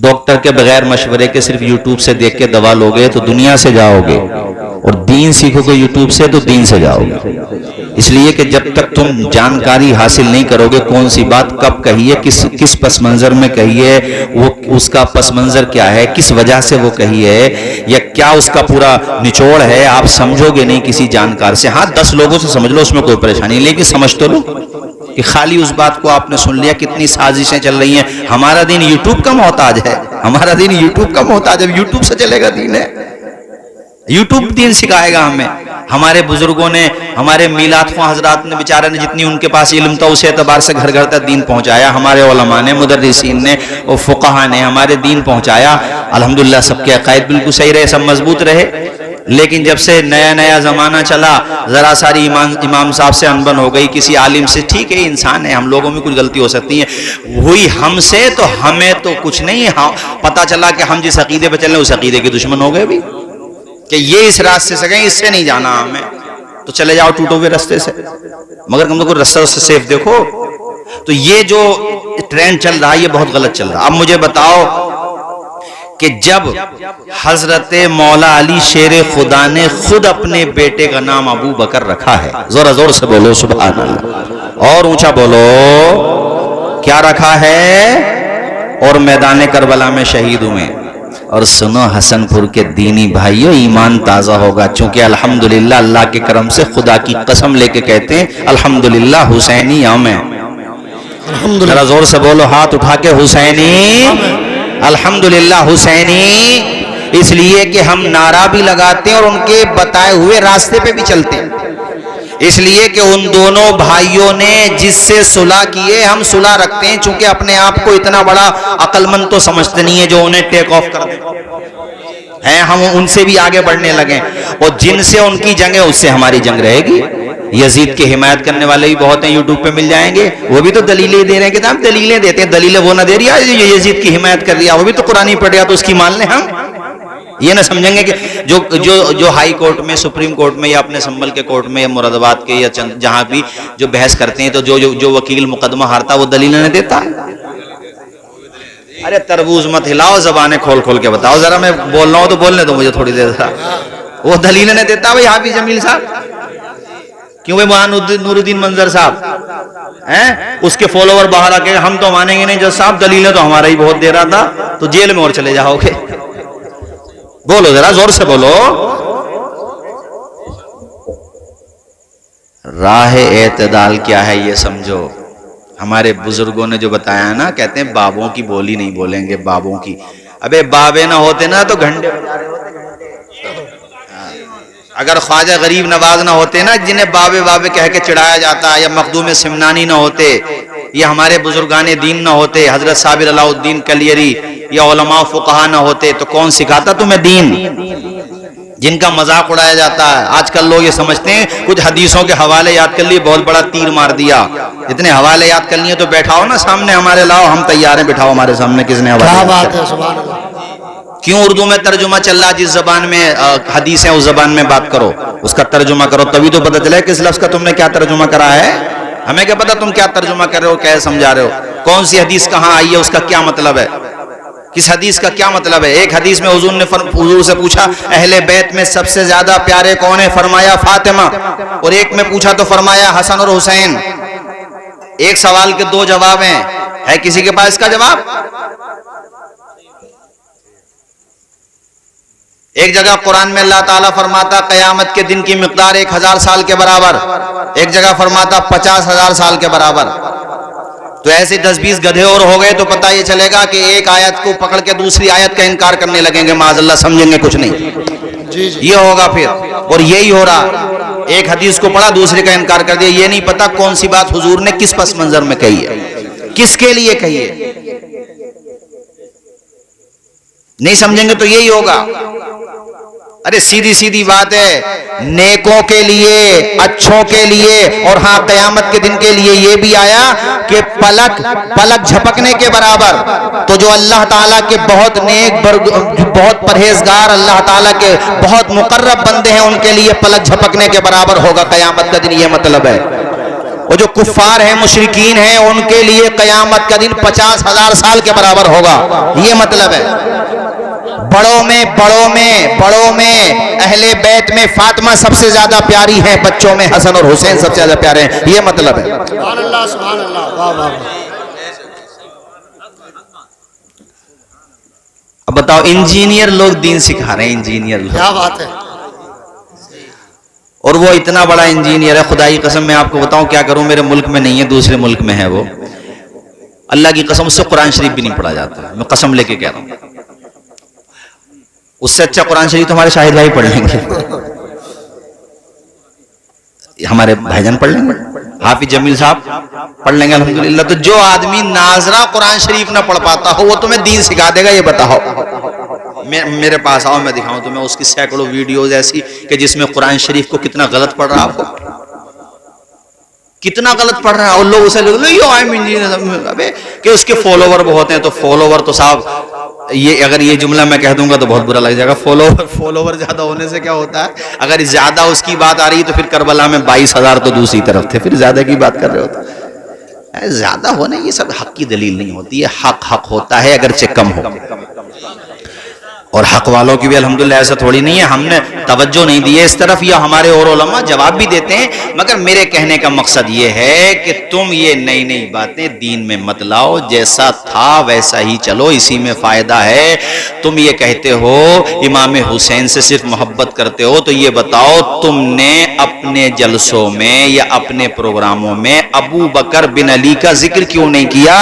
ڈاکٹر کے بغیر مشورے کے صرف یوٹیوب سے دیکھ کے دوا لوگے تو دنیا سے جاؤ گے، اور دین سیکھو گے یوٹیوب سے تو دین سے جاؤ گے۔ اس لیے کہ جب تک تم جانکاری حاصل نہیں کرو گے کون سی بات کب کہی ہے, کس پس منظر میں کہی ہے, وہ اس کا پس منظر کیا ہے, کس وجہ سے وہ کہی ہے, یا کیا اس کا پورا نچوڑ ہے, آپ سمجھو گے نہیں کسی جانکار سے. ہاں 10 لوگوں سے سمجھ لو, اس میں کوئی پریشانی نہیں, لیکن سمجھ تو لو کہ خالی اس بات کو آپ نے سن لیا. کتنی سازشیں چل رہی ہیں. ہمارا دین یوٹیوب کا محتاج ہے, ہمارا دین یوٹیوب کا محتاج ہے. یوٹیوب سے چلے گا دین ہے, یوٹیوب دین سکھائے گا ہمیں. ہمارے بزرگوں نے, ہمارے میلاد خواہ حضرات نے بیچارے نے جتنی ان کے پاس علم تھا اس اعتبار سے گھر گھر تک دین پہنچایا. ہمارے علماء نے, مدرسین نے اور فقہا نے ہمارے دین پہنچایا. الحمدللہ سب کے عقائد بالکل صحیح رہے, سب مضبوط رہے. لیکن جب سے نیا زمانہ چلا, ذرا ساری امام صاحب سے انبن ہو گئی, کسی عالم سے, ٹھیک ہے انسان ہے, ہم لوگوں میں کچھ غلطی ہو سکتی ہے, ہوئی ہم سے تو ہمیں تو کچھ نہیں. پتا چلا کہ ہم جس عقیدے پہ چل رہے ہیں اس عقیدے کے دشمن ہو گئے بھی, کہ یہ اس راستے سے گئے, اس سے نہیں جانا ہمیں, تو چلے جاؤ ٹوٹو ہوئے راستے سے, مگر کم تو کوئی رستہ سے سیف دیکھو. تو یہ جو ٹرینڈ چل رہا ہے یہ بہت غلط چل رہا ہے. اب مجھے بتاؤ کہ جب حضرت مولا علی شیر خدا نے خود اپنے بیٹے کا نام ابو بکر رکھا ہے, ذرا زور سے بولو سبحان اللہ, اور اونچا بولو, کیا رکھا ہے, اور میدان کربلا میں شہید ہوئے. اور سنو حسن پور کے دینی بھائیو, ایمان تازہ ہوگا, چونکہ الحمدللہ اللہ کے کرم سے خدا کی قسم لے کے کہتے ہیں الحمدللہ حسینی ہم ہیں. ذرا زور سے بولو, ہاتھ اٹھا کے, حسینی, الحمدللہ حسینی. اس لیے کہ ہم نعرہ بھی لگاتے ہیں اور ان کے بتائے ہوئے راستے پہ بھی چلتے ہیں. اس لیے کہ ان دونوں بھائیوں نے جس سے صلح کیے, ہم صلح رکھتے ہیں, چونکہ اپنے آپ کو اتنا بڑا عقل مند تو سمجھتے نہیں ہے جو انہیں ٹیک آف کر دیں ہیں. ہم ان سے بھی آگے بڑھنے لگے, اور جن سے ان کی جنگ ہے اس سے ہماری جنگ رہے گی. یزید کی حمایت کرنے والے بھی بہت ہیں, یوٹیوب پہ مل جائیں گے, وہ بھی تو دلیلیں دے رہے ہیں کہ ہم دلیلیں دیتے ہیں. دلیلیں وہ نہ دے رہی ہے جو یزید کی حمایت کر رہا, وہ بھی تو قرآن پڑھ رہا, تو اس کی مان لیں. ہم یہ نہ سمجھیں گے کہ جو ہائی کورٹ میں, سپریم کورٹ میں, یا اپنے سنبھل کے کورٹ میں, یا مراد آباد کے, یا جہاں بھی جو بحث کرتے ہیں, تو جو وکیل مقدمہ ہارتا وہ دلیلیں نہ دیتا. ارے تربوز مت ہلاؤ, زبانیں کھول کھول کے بتاؤ ذرا, میں بول رہا ہوں تو بولنے دو مجھے تھوڑی دیر. وہ دلیلیں نہیں دیتا بھائی حافظ جمیل صاحب, کیوں بھائی مولانا نور الدین منظر صاحب ہیں, اس کے فالوور باہر آ کے ہم تو مانیں گے نہیں جج صاحب, دلیلیں تو ہمارا ہی بہت دے رہا تھا, تو جیل میں اور چلے جاؤ گے. بولو ذرا زور سے بولو. راہ اعتدال کیا ہے یہ سمجھو. ہمارے بزرگوں نے جو بتایا نا, کہتے ہیں بابوں کی بولی نہیں بولیں گے, بابوں کی. ابے بابے نہ ہوتے نا تو گھنٹے بجا رہے ہوتے. اگر خواجہ غریب نواز نہ ہوتے نا, جنہیں بابے بابے کہہ کے چڑھایا جاتا, یا مخدوم سمنانی نہ ہوتے, یا ہمارے بزرگان دین نہ ہوتے, حضرت صابر علاء الدین کلیری, یا علماء فقہا نہ ہوتے, تو کون سکھاتا تمہیں دین, جن کا مذاق اڑایا جاتا ہے. آج کل لوگ یہ سمجھتے ہیں کچھ حدیثوں کے حوالے یاد کر لیے, بہت بڑا تیر مار دیا. اتنے حوالے یاد کر لیے تو بیٹھاؤ نا سامنے ہمارے, لاؤ ہم تیار ہیں, بٹھاؤ ہمارے سامنے. کس نے حوالے, کیوں اردو میں ترجمہ چل رہا, جس زبان میں حدیث ہے اس زبان میں بات کرو, اس کا ترجمہ کرو, تبھی تو پتہ چلے کس لفظ کا تم نے کیا ترجمہ کرا ہے. ہمیں کیا پتا تم کیا ترجمہ کر رہے ہو, کیا سمجھا رہے ہو, کون سی حدیث کہاں آئی ہے, اس کا کیا مطلب ہے, کس حدیث کا کیا مطلب ہے. ایک حدیث میں حضور سے پوچھا اہل بیت میں سب سے زیادہ پیارے کون ہیں, فرمایا فاطمہ. اور ایک میں پوچھا تو فرمایا حسن اور حسین. ایک سوال کے 2 جواب ہیں, ہے کسی کے پاس اس کا جواب؟ ایک جگہ قرآن میں اللہ تعالیٰ فرماتا قیامت کے دن کی مقدار 1000 سال کے برابر, ایک جگہ فرماتا 50,000 سال کے برابر. تو ایسے 10-20 گدھے اور ہو گئے تو پتہ یہ چلے گا کہ ایک آیت کو پکڑ کے دوسری آیت کا انکار کرنے لگیں گے, معاذ اللہ, سمجھیں گے کچھ نہیں. یہ ہوگا پھر, اور یہی ہو رہا. ایک حدیث کو پڑھا, دوسرے کا انکار کر دیا, یہ نہیں پتا کون سی بات حضور نے کس پس منظر میں کہی ہے, کس کے لیے کہی ہے. نہیں سمجھیں گے تو یہی ہوگا. ارے سیدھی سیدھی بات ہے, نیکوں کے لیے, اچھوں کے لیے, اور ہاں قیامت کے دن کے لیے یہ بھی آیا کہ پلک جھپکنے کے برابر. تو جو اللہ تعالیٰ کے بہت نیک, بہت پرہیزگار, اللہ تعالیٰ کے بہت مقرب بندے ہیں, ان کے لیے پلک جھپکنے کے برابر ہوگا قیامت کا دن, یہ مطلب ہے. اور جو کفار ہیں, مشرکین ہیں, ان کے لیے قیامت کا دن 50,000 سال کے برابر ہوگا, یہ مطلب ہے.
بڑوں میں اہل بیت میں فاطمہ سب سے زیادہ پیاری ہے، بچوں میں حسن اور حسین سب سے زیادہ پیارے ہیں، یہ مطلب ہے۔
سبحان اللہ سبحان اللہ، واہ واہ واہ۔
اب بتاؤ، انجینئر لوگ دین سکھا رہے ہیں، انجینئر لوگ،
کیا بات ہے۔
اور وہ اتنا بڑا انجینئر ہے، خدا کی قسم میں آپ کو بتاؤں کیا کروں، میرے ملک میں نہیں ہے، دوسرے ملک میں ہے وہ، اللہ کی قسم اس سے قرآن شریف بھی نہیں پڑھا جاتا، میں قسم لے کے کہہ رہا ہوں، اس سے اچھا قرآن شریف تو ہمارے شاہد بھائی پڑھ لیں گے، ہمارے بھائی جان پڑھ لیں گے، حافظ جمیل صاحب پڑھ لیں گے الحمدللہ۔ تو جو آدمی ناظرہ قرآن شریف نہ پڑھ پاتا ہو وہ تمہیں دین سکھا دے گا، یہ بتاؤ۔ میرے پاس آؤ، میں دکھاؤں تمہیں اس کی سینکڑوں ویڈیوز ایسی کہ جس میں قرآن شریف کو کتنا غلط پڑھ رہا ہو، کتنا غلط پڑھ رہا ہے، اور لوگ اسے ابے کہ اس کے فالوور بہت ہیں، تو فالوور تو صاحب یہ اگر یہ جملہ میں کہہ دوں گا تو بہت برا لگ جائے گا، فالوور زیادہ ہونے سے کیا ہوتا ہے، اگر زیادہ اس کی بات آ رہی ہے تو پھر کربلا میں 22,000 تو دوسری طرف تھے، پھر زیادہ کی بات کر رہے ہوتے، زیادہ ہونے یہ سب حق کی دلیل نہیں ہوتی ہے، حق ہوتا ہے اگرچہ کم ہو، اور حق والوں کی بھی الحمدللہ ایسا تھوڑی نہیں ہے، ہم نے توجہ نہیں دی ہے اس طرف، یا ہمارے اور علماء جواب بھی دیتے ہیں، مگر میرے کہنے کا مقصد یہ ہے کہ تم یہ نئی نئی باتیں دین میں مت لاؤ، جیسا تھا ویسا ہی چلو، اسی میں فائدہ ہے۔ تم یہ کہتے ہو امام حسین سے صرف محبت کرتے ہو، تو یہ بتاؤ تم نے اپنے جلسوں میں یا اپنے پروگراموں میں ابو بکر بن علی کا ذکر کیوں نہیں کیا؟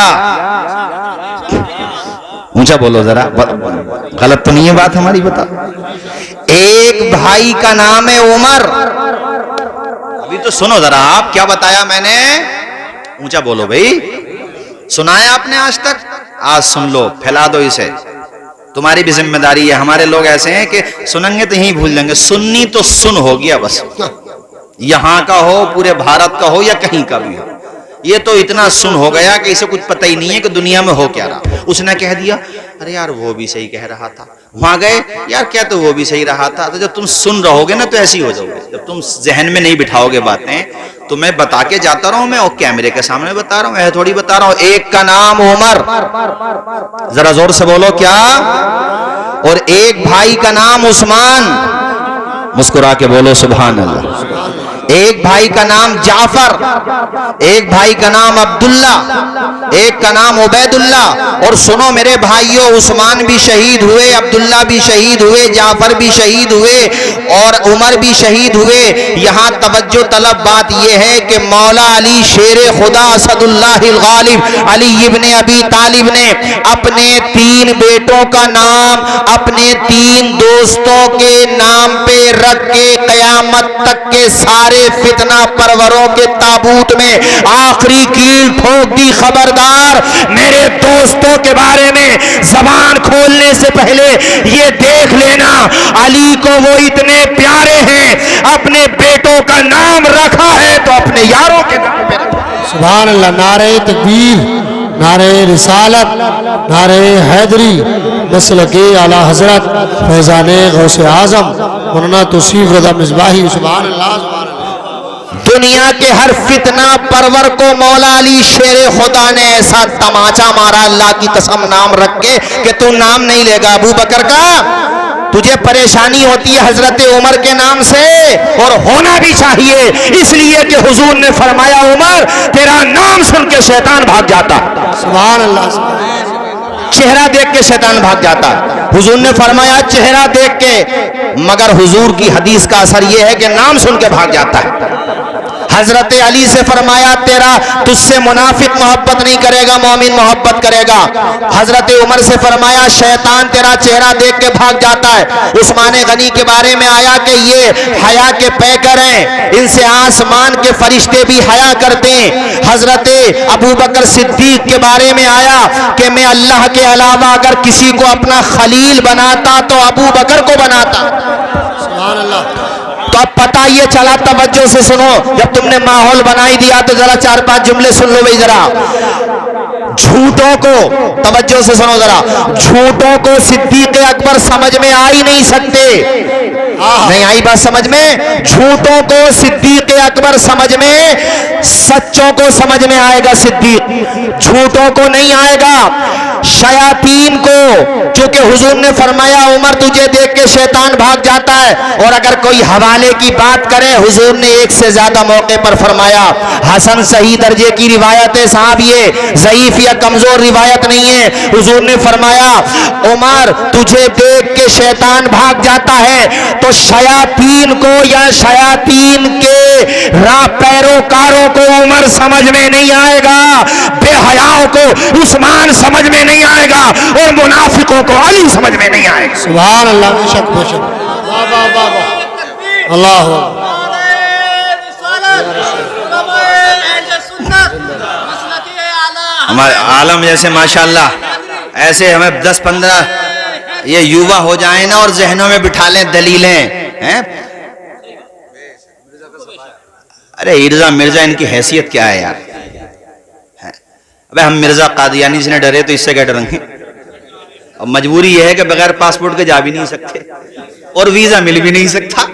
اونچا بولو ذرا، غلط تو نہیں ہے بات ہماری، بتا۔
ایک بھائی کا نام ہے عمر،
ابھی تو سنو ذرا، آپ کیا بتایا میں نے، اونچا بولو بھائی، سنایا آپ نے آج تک؟ آج سن لو، پھیلا دو اسے، تمہاری بھی ذمہ داری ہے۔ ہمارے لوگ ایسے ہیں کہ سنیں گے تو یہیں بھول جائیں گے، سننی تو سن ہو گیا بس، یہاں کا ہو، پورے بھارت کا ہو یا کہیں کا بھی ہو، یہ تو اتنا سن ہو گیا کہ اسے کچھ پتہ ہی نہیں ہے کہ دنیا میں ہو کیا رہا۔ اس نے کہہ دیا ارے یار وہ بھی صحیح کہہ رہا تھا، وہاں گئے یار کیا تو وہ بھی صحیح رہا تھا۔ تو جب تم سن رہو گے نا تو ایسی ہو جاؤ گے، جب تم ذہن میں نہیں بٹھاؤ گے باتیں، تو میں بتا کے جاتا رہا ہوں، میں اور کیمرے کے سامنے بتا رہا ہوں، ایسے تھوڑی بتا رہا ہوں۔
ایک کا نام عمر، ذرا زور سے بولو کیا، اور ایک بھائی کا نام عثمان،
مسکرا کے بولو سبحان اللہ۔
ایک بھائی کا نام جعفر، ایک بھائی کا نام عبداللہ، ایک کا نام عبید اللہ۔ اور سنو میرے بھائیوں، عثمان بھی شہید ہوئے، عبداللہ بھی شہید ہوئے، جعفر بھی شہید ہوئے، اور عمر بھی شہید ہوئے۔ یہاں توجہ طلب بات یہ ہے کہ مولا علی شیر خدا اسد اللہ الغالب علی ابن ابی طالب نے اپنے 3 بیٹوں کا نام اپنے 3 دوستوں کے نام پہ رکھ کے قیامت تک کے سارے فتنہ پروروں کے تابوت میں آخری کیل ٹھوک دی، خبردار میرے دوستوں کے بارے میں زبان کھولنے سے پہلے یہ دیکھ لینا علی کو وہ اتنے پیارے ہیں، اپنے بیٹوں کا نام رکھا ہے تو اپنے یاروں کے نام پہ رکھا۔
سبحان اللہ، نعرہ تکبیر، نعرہ رسالت، نعرہ حیدری، مسلک اعلی حضرت فیضان غوث اعظم مولانا توصیف رضا مصباحی، سبحان اللہ سبحان اللہ۔
دنیا کے ہر فتنہ پرور کو مولا علی شیر خدا نے ایسا تماچا مارا، اللہ کی قسم نام رکھ کے کہ تو نام نہیں لے گا ابو بکر کا، تجھے پریشانی ہوتی ہے حضرت عمر کے نام سے، اور ہونا بھی چاہیے، اس لیے کہ حضور نے فرمایا عمر تیرا نام سن کے شیطان بھاگ جاتا،
سبحان اللہ،
چہرہ دیکھ کے شیطان بھاگ جاتا۔ حضور نے فرمایا چہرہ دیکھ کے، مگر حضور کی حدیث کا اثر یہ ہے کہ نام سن کے بھاگ جاتا ہے۔ حضرت علی سے فرمایا تیرا تجھ سے منافق محبت نہیں کرے گا، مومن محبت کرے گا۔ حضرت عمر سے فرمایا شیطان تیرا چہرہ دیکھ کے بھاگ جاتا ہے۔ عثمان غنی کے بارے میں آیا کہ یہ حیا کے پیکر ہیں، ان سے آسمان کے فرشتے بھی حیا کرتے ہیں۔ حضرت ابو بکر صدیق کے بارے میں آیا کہ میں اللہ کے علاوہ اگر کسی کو اپنا خلیل بناتا تو ابو بکر کو بناتا۔
سبحان اللہ۔
تو اب پتہ یہ چلا، توجہ سے سنو، جب تم نے ماحول بنائی دیا تو ذرا 4-5 جملے سن لو بھائی ذرا۔ جھوٹوں کو، توجہ سے سنو ذرا، جھوٹوں کو صدیق اکبر سمجھ میں آ ہی نہیں سکتے، نہیں آئی بات سمجھ میں؟ جھوٹوں کو صدیق اکبر سمجھ میں، سچوں کو سمجھ میں آئے گا صدیق، جھوٹوں کو نہیں آئے گا۔ شیاطین کو، چونکہ حضور نے فرمایا عمر تجھے دیکھ کے شیطان بھاگ جاتا ہے، اور اگر کوئی حوالے کی بات کرے حضور نے ایک سے زیادہ موقع پر فرمایا۔ حسن صحیح درجے کی روایت ہے صاحب، یہ ضعیف یا کمزور روایت نہیں ہے۔ حضور نے فرمایا عمر تجھے دیکھ کے شیطان بھاگ جاتا ہے، تو شیاطین کو یا شیاطین کے راہ پیروکاروں کو عمر سمجھ میں نہیں آئے گا، بے حیاؤں کو عثمان سمجھ میں نہیں آئے گا، اور منافقوں کو علی سمجھ میں نہیں آئے گا۔
سبحان اللہ، بے شک بے شک، واہ واہ واہ واہ، اللہ اکبر۔
ہمارے عالم جیسے ماشاءاللہ ایسے ہمیں 10-15 یہ یووا ہو جائیں نا اور ذہنوں میں بٹھا لیں دلیلیں ہیں۔ ارے مرزا ان کی حیثیت کیا ہے یار؟ ابے ہم مرزا قادیانی سے نہ ڈرے تو اس سے کیا ڈریں گے؟ اور مجبوری یہ ہے کہ بغیر پاسپورٹ کے جا بھی نہیں سکتے اور ویزا مل بھی نہیں سکتا،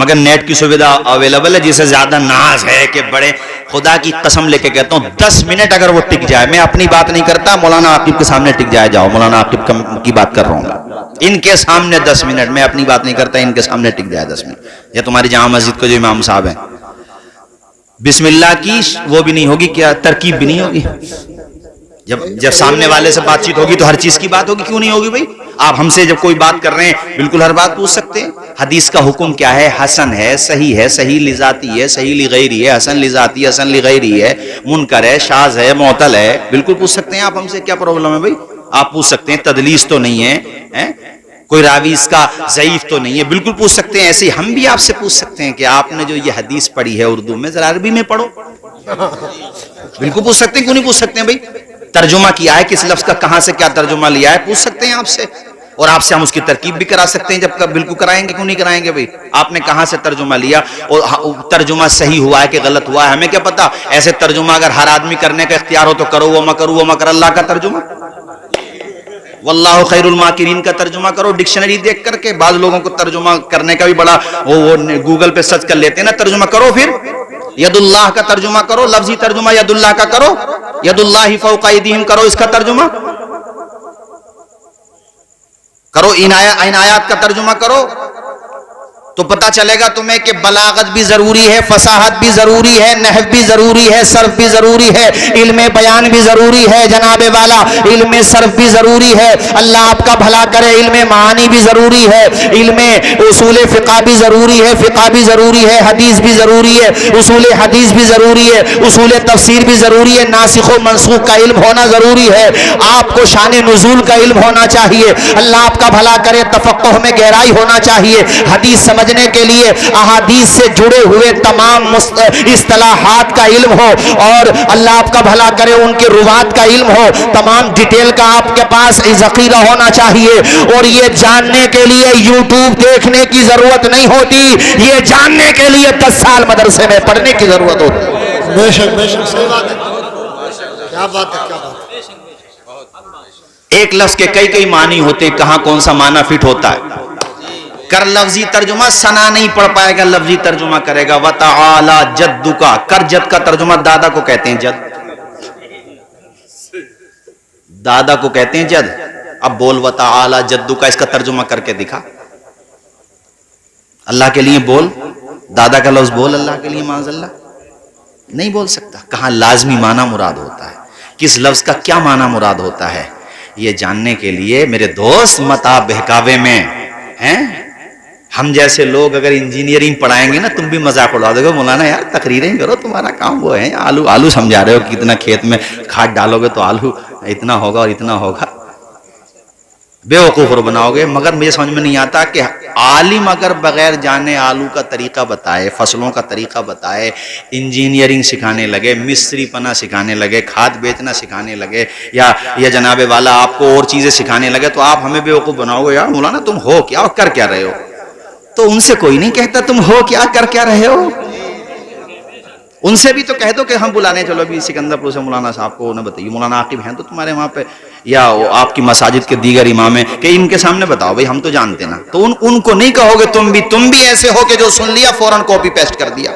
مگر نیٹ کی سویدھا اویلیبل ہے، جسے زیادہ ناز ہے کہ بڑے خدا کی قسم لے کے کہتا ہوں 10 منٹ اگر وہ ٹک جائے، میں اپنی بات نہیں کرتا، مولانا عاقب کے سامنے ٹک جائے، جاؤ مولانا عاقب کی بات کر رہا ہوں، ان کے سامنے 10 منٹ، میں اپنی بات نہیں کرتا، ان کے سامنے ٹک جائے 10 منٹ۔ یا تمہاری جامع مسجد کو جو امام صاحب ہیں، بسم اللہ کی وہ بھی نہیں ہوگی، کیا ترکیب بھی نہیں ہوگی، جب سامنے والے سے بات چیت ہوگی تو ہر چیز کی بات ہوگی، کیوں نہیں ہوگی بھائی؟ آپ ہم سے جب کوئی بات کر رہے ہیں بالکل ہر بات پوچھ سکتے ہیں۔ حدیث کا حکم کیا ہے؟ حسن ہے، صحیح ہے، صحیح لذاتی ہے، صحیح لغیری ہے، حسن لذاتی، حسن لغیری ہے، منکر ہے، شاذ ہے، معتل ہے، بالکل پوچھ سکتے ہیں آپ ہم سے، کیا پرابلم ہے بھائی؟ آپ پوچھ سکتے ہیں، تدلیس تو نہیں ہے، کوئی راوی اس کا ضعیف تو نہیں ہے، بالکل پوچھ سکتے ہیں۔ ایسے ہم بھی آپ سے پوچھ سکتے ہیں کہ آپ نے جو یہ حدیث پڑھی ہے اردو میں ذرا عربی میں پڑھو، بالکل پوچھ سکتے ہیں، کیوں نہیں پوچھ سکتے ہیں بھائی؟ ترجمہ کیا ہے، کس لفظ کا کہاں سے کیا ترجمہ لیا ہے، پوچھ سکتے ہیں آپ سے، اور آپ سے ہم اس کی ترکیب بھی کرا سکتے ہیں، جب بالکل کرائیں گے، کیوں نہیں کرائیں گے بھائی؟ آپ نے کہاں سے ترجمہ لیا اور ترجمہ صحیح ہوا ہے کہ غلط ہوا ہے، ہمیں کیا پتا؟ ایسے ترجمہ اگر ہر آدمی کرنے کا اختیار ہو تو کرو، وہ مکر اللہ کا ترجمہ، واللہ خیر الماکرین کا ترجمہ کرو ڈکشنری دیکھ کر کے۔ بعض لوگوں کو ترجمہ کرنے کا بھی بڑا وہ گوگل پہ سرچ کر لیتے ہیں نا، ترجمہ کرو، پھر ید اللہ کا ترجمہ کرو، لفظی ترجمہ ید اللہ کا کرو، ید اللہ فوق ایدیہم کرو، اس کا ترجمہ کرو، ان آیات کا ترجمہ کرو، تو پتہ چلے گا تمہیں کہ بلاغت بھی ضروری ہے، فصاحت بھی ضروری ہے، نحو بھی ضروری ہے، صرف بھی ضروری ہے، علم بیان بھی ضروری ہے جناب والا، علم صرف بھی ضروری ہے، اللہ آپ کا بھلا کرے، علم معانی بھی ضروری ہے، علم اصول فقہ بھی ضروری ہے، فقہ بھی ضروری ہے، حدیث بھی ضروری ہے، اصول حدیث بھی ضروری ہے، اصول تفسیر بھی ضروری ہے، ناسخ و منسوخ کا علم ہونا ضروری ہے، آپ کو شان نزول کا علم ہونا چاہیے، اللہ آپ کا بھلا کرے، تفقہ میں گہرائی ہونا چاہیے، حدیث سمجھنے کے لیے احادیث سے جڑے ہوئے تمام اصطلاحات کا علم ہو، اور اللہ آپ کا بھلا کرے ان کے روات کا علم ہو، تمام ڈیٹیل کا آپ کے پاس ذخیرہ ہونا چاہیے، اور یہ جاننے کے لیے یوٹیوب دیکھنے کی ضرورت نہیں ہوتی، یہ جاننے کے لیے 10 سال مدرسے میں پڑھنے کی ضرورت ہوتی ہے۔
بے شک بے شک، صحیح بات ہے، کیا بات ہے، کیا بات ہے۔
ایک لفظ کے کئی معنی ہوتے، کہاں کون سا معنی فٹ ہوتا ہے۔ کر لفظی ترجمہ، ثنا نہیں پڑھ پائے گا، لفظی ترجمہ کرے گا، وَتَعَالَى جَدُّكَ، کر جد کا ترجمہ دادا کو کہتے ہیں، جد دادا کو کہتے ہیں جد، اب بول وَتَعَالَى جَدُّكَ، اس کا ترجمہ کر کے دکھا، اللہ کے لیے بول، دادا کا لفظ بول، اللہ کے لیے معاذ اللہ نہیں بول سکتا۔ کہاں لازمی معنی مراد ہوتا ہے، کس لفظ کا کیا معنی مراد ہوتا ہے، یہ جاننے کے لیے میرے دوست مت آپ بہکاوے میں ہیں۔ ہم جیسے لوگ اگر انجینئرنگ پڑھائیں گے نا، تم بھی مذاق اڑا دو گے، مولانا یار تقریریں کرو، تمہارا کام وہ ہے، آلو سمجھا رہے ہو کہ کتنا کھیت میں کھاد ڈالو گے تو آلو اتنا ہوگا اور اتنا ہوگا، بے وقوف بناؤ گے۔ مگر مجھے سمجھ میں نہیں آتا کہ عالم اگر بغیر جانے آلو کا طریقہ بتائے، فصلوں کا طریقہ بتائے، انجینئرنگ سکھانے لگے، مستری پنا سکھانے لگے، کھاد بیچنا سکھانے لگے، یا جناب والا آپ کو اور چیزیں سکھانے لگے، تو آپ ہمیں بے وقوف بناؤ گے، یار مولانا تم ہو کیا اور کر کیا رہے ہو؟ تو ان سے کوئی نہیں کہتا تم ہو کیا کر کیا رہے ہو، ان سے بھی تو کہہ دو کہ ہم بلانے چلو ابھی سکندر پور سے مولانا صاحب کو نہ بتائیے، مولانا عاقب ہیں تو تمہارے وہاں پہ یا آپ کی مساجد کے دیگر امام ہیں کہ ان کے سامنے بتاؤ بھائی ہم تو جانتے نا, تو ان کو نہیں کہو گے تم بھی ایسے ہو کہ جو سن لیا فوراً کاپی پیسٹ کر دیا,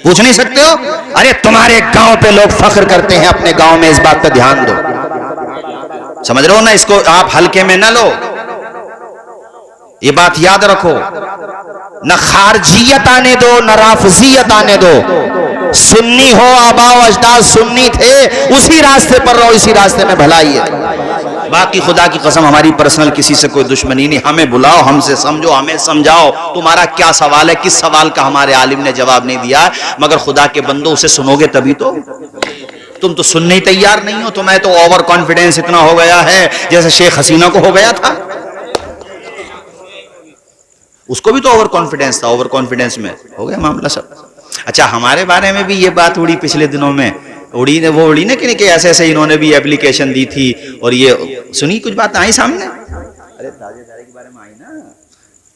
پوچھ نہیں سکتے ہو؟ ارے تمہارے گاؤں پہ لوگ فخر کرتے ہیں, اپنے گاؤں میں اس بات پہ دھیان دو, سمجھ رہے ہو نا, اس کو آپ ہلکے میں نہ لو, یہ بات یاد رکھو, نہ خارجیت آنے دو نہ رافضیت آنے دو, سنی ہو آبا و اجداد سنی تھے, اسی راستے پر رہو, اسی راستے میں بھلائی ہے. باقی خدا کی قسم ہماری پرسنل کسی سے کوئی دشمنی نہیں, ہمیں بلاؤ, ہم سے سمجھو, ہمیں سمجھاؤ, تمہارا کیا سوال ہے, کس سوال کا ہمارے عالم نے جواب نہیں دیا, مگر خدا کے بندو اسے سنو گے تبھی تو, تم تو سننے ہی تیار نہیں ہو, تمہیں تو اوور کانفیڈنس اتنا ہو گیا ہے جیسے شیخ حسینہ کو ہو گیا تھا, اس کو بھی تو اوور کانفیڈنس تھا, اوور کانفیڈنس میں ہو گیا معاملہ سب. اچھا ہمارے بارے میں بھی یہ بات اڑی پچھلے دنوں میں, اڑی نا کہ ایسے ایسے انہوں نے بھی اپلیکیشن دی تھی, اور یہ سنی کچھ بات آئی سامنے, ارے تاجے دارے کے بارے میں آئی نا,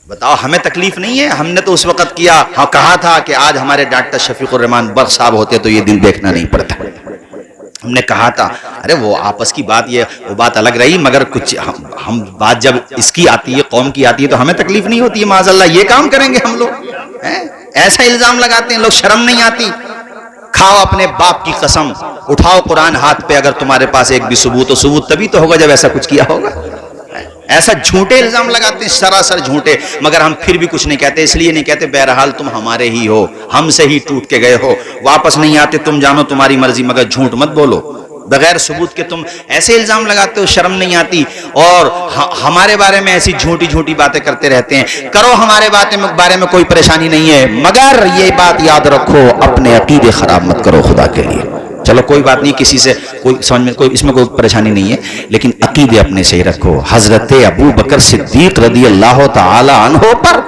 بتاؤ ہمیں تکلیف نہیں ہے, ہم نے تو اس وقت کیا, ہاں کہا تھا کہ آج ہمارے ڈاکٹر شفیق الرحمان بخش صاحب ہوتے تو یہ دن دیکھنا نہیں پڑتا, ہم نے کہا تھا, ارے وہ آپس کی بات, یہ وہ بات الگ رہی, مگر کچھ ہم بات جب اس کی آتی ہے, قوم کی آتی ہے, تو ہمیں تکلیف نہیں ہوتی ہے, معاذ اللہ یہ کام کریں گے ہم لوگ, ایسا الزام لگاتے ہیں لوگ, شرم نہیں آتی. کھاؤ اپنے باپ کی قسم, اٹھاؤ قرآن ہاتھ پہ, اگر تمہارے پاس ایک بھی ثبوت ہو, ثبوت تبھی تو ہوگا جب ایسا کچھ کیا ہوگا. ایسا جھوٹے الزام لگاتے ہیں, سراسر جھوٹے, مگر ہم پھر بھی کچھ نہیں کہتے, اس لیے نہیں کہتے بہرحال تم ہمارے ہی ہو, ہم سے ہی ٹوٹ کے گئے ہو, واپس نہیں آتے, تم جانو تمہاری مرضی, مگر جھوٹ مت بولو بغیر ثبوت کے. تم ایسے الزام لگاتے ہو, شرم نہیں آتی, اور ہمارے بارے میں ایسی جھوٹی جھوٹی باتیں کرتے رہتے ہیں. کرو, ہمارے بارے میں کوئی پریشانی نہیں ہے, مگر یہ بات یاد رکھو, اپنے عقیدے خراب مت کرو خدا کے لیے. چلو کوئی بات نہیں, کسی سے کوئی سمجھ میں کوئی اس میں کوئی پریشانی نہیں ہے, لیکن عقیدے اپنے صحیح رکھو. حضرت ابو بکر صدیق رضی اللہ تعالی عنہ پر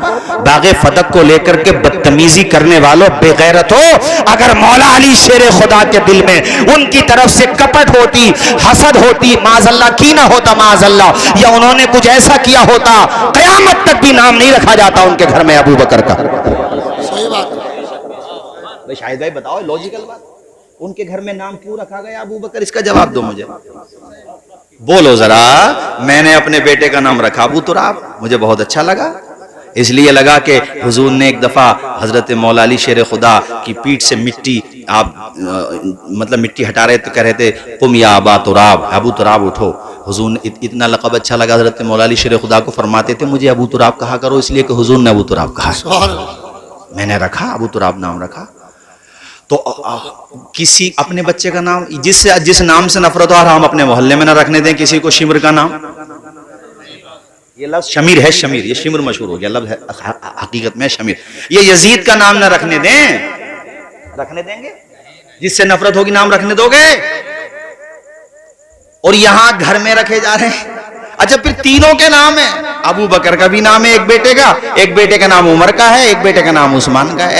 باغ فتح کو لے کر کے بدتمیزی کرنے والوں, بے غیرت ہو, اگر مولا علی شیر خدا کے دل میں ان کی طرف سے کپٹ ہوتی, حسد ہوتی, معاذ اللہ کی نہ ہوتا, معاذ اللہ, یا انہوں نے کچھ ایسا کیا ہوتا, قیامت تک بھی نام نہیں رکھا جاتا ان کے گھر میں ابو بکر کا.
صحیح بات
ہے شاہد بھائی, بتاؤ لوجیکل بات, ان کے گھر میں نام کیوں رکھا گیا ابو بکر, اس کا جواب دو مجھے, بولو ذرا. میں نے اپنے بیٹے کا نام رکھا ابو تراب, مجھے بہت اچھا لگا, اس لیے لگا کہ حضور نے ایک دفعہ حضرت مولا علی شیر خدا کی پیٹھ سے مٹی, آپ مطلب مٹی ہٹا رہے تو کہہ رہے تھے قم یا ابا تراب, ابو تراب اٹھو. حضور نے اتنا لقب اچھا لگا حضرت مولا علی شیر خدا کو, فرماتے تھے مجھے ابو تراب کہا کرو, اس لیے کہ حضور نے ابو تراب کہا, میں نے رکھا, ابو تراب نام رکھا. تو کسی اپنے بچے کا نام جس نام سے نفرت ہو, ہم اپنے محلے میں نہ رکھنے دیں کسی کو شمر کا نام. یہ لفظ شمیر ہے, شمیر, یہ شمر مشہور ہو گیا لفظ ہے, حقیقت میں شمیر. یہ یزید کا نام نہ رکھنے دیں, رکھنے دیں گے, جس سے نفرت ہوگی نام رکھنے دو گے, اور یہاں گھر میں رکھے جا رہے ہیں. اچھا پھر تینوں کے نام ہیں, ابو بکر کا بھی نام ہے ایک بیٹے کا, ایک بیٹے کا نام عمر کا ہے, ایک بیٹے کا نام عثمان کا ہے.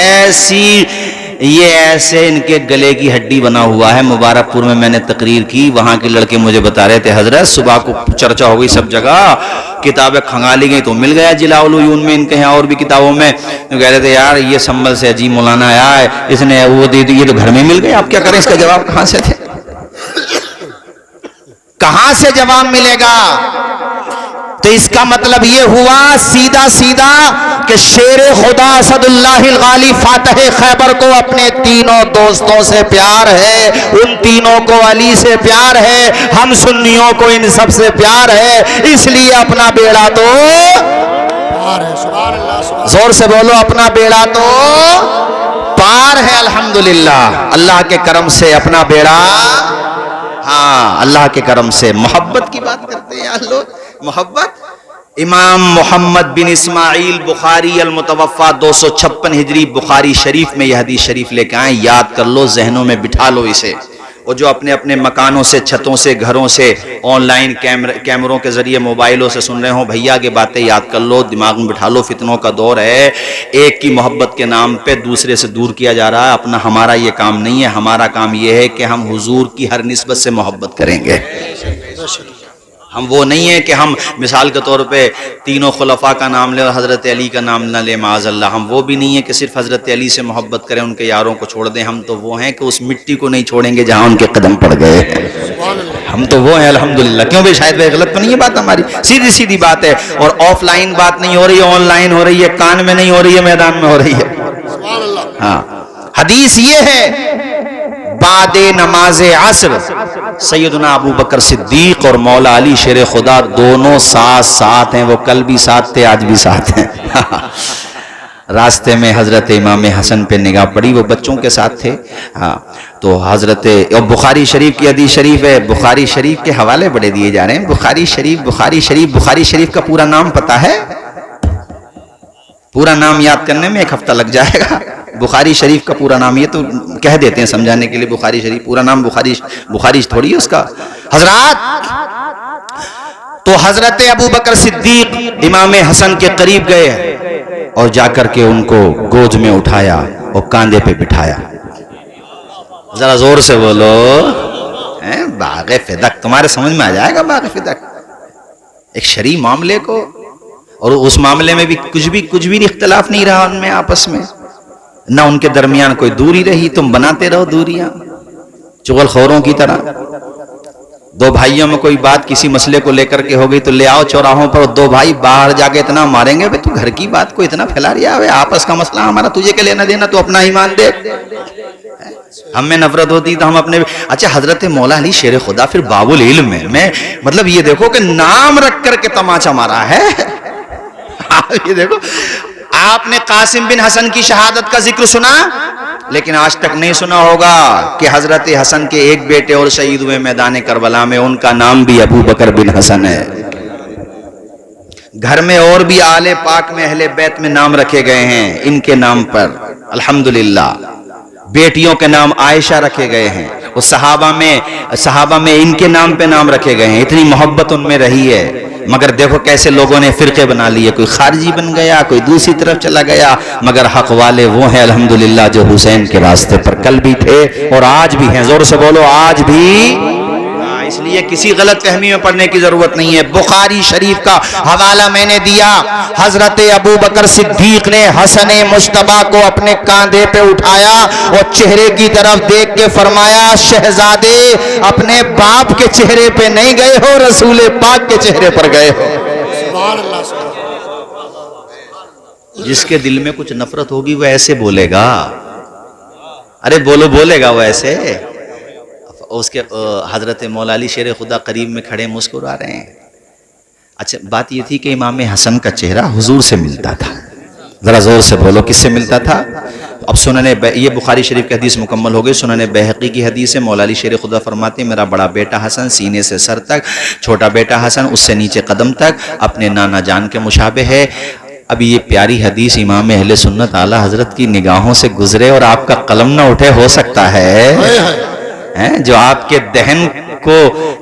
ایسے ان کے گلے کی ہڈی بنا ہوا ہے. مبارک پور میں نے تقریر کی, وہاں کے لڑکے مجھے بتا رہے تھے حضرت صبح کو چرچا ہو گئی سب جگہ, کتابیں کھنگالی گئی تو مل گیا جلاء العیون میں, ان کے یہاں اور بھی کتابوں میں, کہہ رہے تھے یار یہ سنبل سے عجیب مولانا آیا ہے, اس نے وہ دے دی, یہ تو گھر میں مل گئے, آپ کیا کریں, اس کا جواب کہاں سے تھے,
کہاں سے جواب ملے گا. تو اس کا مطلب یہ ہوا سیدھا سیدھا کہ شیر خدا اسد اللہ الغالب فاتح خیبر کو اپنے تینوں دوستوں سے پیار ہے, ان تینوں کو علی سے پیار ہے, ہم سنیوں کو ان سب سے پیار ہے, اس لیے اپنا بیڑا تو, زور سے بولو, اپنا بیڑا تو پار ہے. الحمدللہ اللہ کے کرم سے اپنا بیڑا, ہاں اللہ کے کرم سے. محبت کی بات کرتے ہیں لوگ, محبت. امام محمد بن اسماعیل بخاری المتوفا 256 ہجری بخاری شریف میں یہ حدیث شریف لے کے آئے, یاد کر لو, ذہنوں میں بٹھا لو اسے. اور جو اپنے اپنے مکانوں سے, چھتوں سے, گھروں سے, آن لائن کیمروں کے ذریعے, موبائلوں سے سن رہے ہوں, بھیا کی باتیں یاد کر لو, دماغ میں بٹھا لو. فتنوں کا دور ہے, ایک کی محبت کے نام پہ دوسرے سے دور کیا جا رہا ہے. اپنا ہمارا یہ کام نہیں ہے, ہمارا کام یہ ہے کہ ہم حضور کی ہر نسبت سے محبت کریں گے. ہم وہ نہیں ہیں کہ ہم مثال کے طور پہ تینوں خلفاء کا نام لیں اور حضرت علی کا نام نہ لیں, معاذ اللہ. ہم وہ بھی نہیں ہیں کہ صرف حضرت علی سے محبت کریں, ان کے یاروں کو چھوڑ دیں. ہم تو وہ ہیں کہ اس مٹی کو نہیں چھوڑیں گے جہاں ان کے قدم پڑ گئے.
ہم تو وہ ہیں الحمدللہ. کیوں بھائی شاید بھائی غلط تو نہیں ہے بات ہماری, سیدھی سیدھی بات ہے. اور آف لائن بات نہیں ہو رہی ہے, آن لائن ہو رہی ہے, کان میں نہیں ہو رہی ہے, میدان میں ہو رہی ہے. ہاں حدیث یہ ہے بعد نماز عصر سیدنا ابو بکر صدیق اور مولا علی شیر خدا دونوں ساتھ ہیں. وہ کل بھی ساتھ تھے, آج بھی ساتھ ہیں. راستے میں حضرت امام حسن پہ نگاہ پڑی, وہ بچوں کے ساتھ تھے. ہاں تو حضرت, اور بخاری شریف کی حدیث شریف ہے, بخاری شریف کے حوالے بڑے دیے جا رہے ہیں. بخاری شریف بخاری شریف بخاری شریف کا پورا نام پتہ ہے؟ پورا نام یاد کرنے میں ایک ہفتہ لگ جائے گا. بخاری شریف کا پورا نام, یہ تو کہہ دیتے ہیں سمجھانے کے لیے بخاری شریف, پورا نام بخاری تھوڑی ہے اس کا. حضرات تو حضرت ابو بکر صدیق امام حسن کے قریب گئے اور جا کر کے ان کو گود میں اٹھایا اور کاندھے پہ بٹھایا. ذرا زور سے بولو, باغ فدق, تمہارے سمجھ میں آ جائے گا باغ فدق. ایک شرعی معاملے کو, اور اس معاملے میں بھی کچھ بھی اختلاف نہیں رہا ان میں آپس میں, نہ ان کے درمیان کوئی دوری رہی. تم بناتے رہو دوریاں چغل خوروں کی طرح. دو بھائیوں میں کوئی بات کسی مسئلے کو لے کر کے ہو گئی تو لے آؤ چوراہوں پر, دو بھائی باہر جا کے اتنا ماریں گے, تو گھر کی بات کو اتنا پھیلا رہا ہے, آپس کا مسئلہ ہمارا, تجھے کے لینا دینا, تو اپنا ایمان دے. ہم میں نفرت ہوتی تو ہم اپنے. اچھا حضرت مولا علی شیر خدا پھر باب العلم میں مطلب یہ دیکھو کہ نام رکھ کر کے تماچا مارا ہے. یہ دیکھو, آپ نے قاسم بن حسن کی شہادت کا ذکر سنا, لیکن آج تک نہیں سنا ہوگا کہ حضرت حسن کے ایک بیٹے اور شہید ہوئے میدان کربلا میں, ان کا نام بھی ابو بکر بن حسن ہے. گھر میں اور بھی آل پاک میں اہل بیت میں نام رکھے گئے ہیں ان کے نام پر الحمدللہ. بیٹیوں کے نام عائشہ رکھے گئے ہیں, اور صحابہ میں ان کے نام پہ نام رکھے گئے ہیں. اتنی محبت ان میں رہی ہے, مگر دیکھو کیسے لوگوں نے فرقے بنا لیے, کوئی خارجی بن گیا, کوئی دوسری طرف چلا گیا. مگر حق والے وہ ہیں الحمدللہ جو حسین کے راستے پر کل بھی تھے اور آج بھی ہیں. زور سے بولو, آج بھی. اس لیے کسی غلط فہمی میں پڑھنے کی ضرورت نہیں ہے. بخاری شریف کا حوالہ میں نے دیا. حضرت ابو بکر صدیق نے حسن مجتبیٰ کو اپنے کاندھے پہ اٹھایا اور چہرے کی طرف دیکھ کے فرمایا, شہزادے اپنے باپ کے چہرے پہ نہیں گئے ہو, رسول پاک کے چہرے پر گئے ہو. جس کے دل میں کچھ نفرت ہوگی وہ ایسے بولے گا, ارے بولے گا وہ ایسے. اس کے حضرت مولا علی شیر خدا قریب میں کھڑے مسکرا رہے ہیں. اچھا بات یہ تھی کہ امام حسن کا چہرہ حضور سے ملتا تھا. ذرا زور سے بولو, کس سے ملتا تھا؟ اب سنن, یہ بخاری شریف کی حدیث مکمل ہو گئی. سنن بیہقی کی حدیث ہے, مولا علی شیر خدا فرماتے ہیں, میرا بڑا بیٹا حسن سینے سے سر تک, چھوٹا بیٹا حسن اس سے نیچے قدم تک اپنے نانا جان کے مشابہ ہے. اب یہ پیاری حدیث امام اہل سنت اعلی حضرت کی نگاہوں سے گزرے اور آپ کا قلم نہ اٹھے, ہو سکتا ہے جو آپ کے دہن کو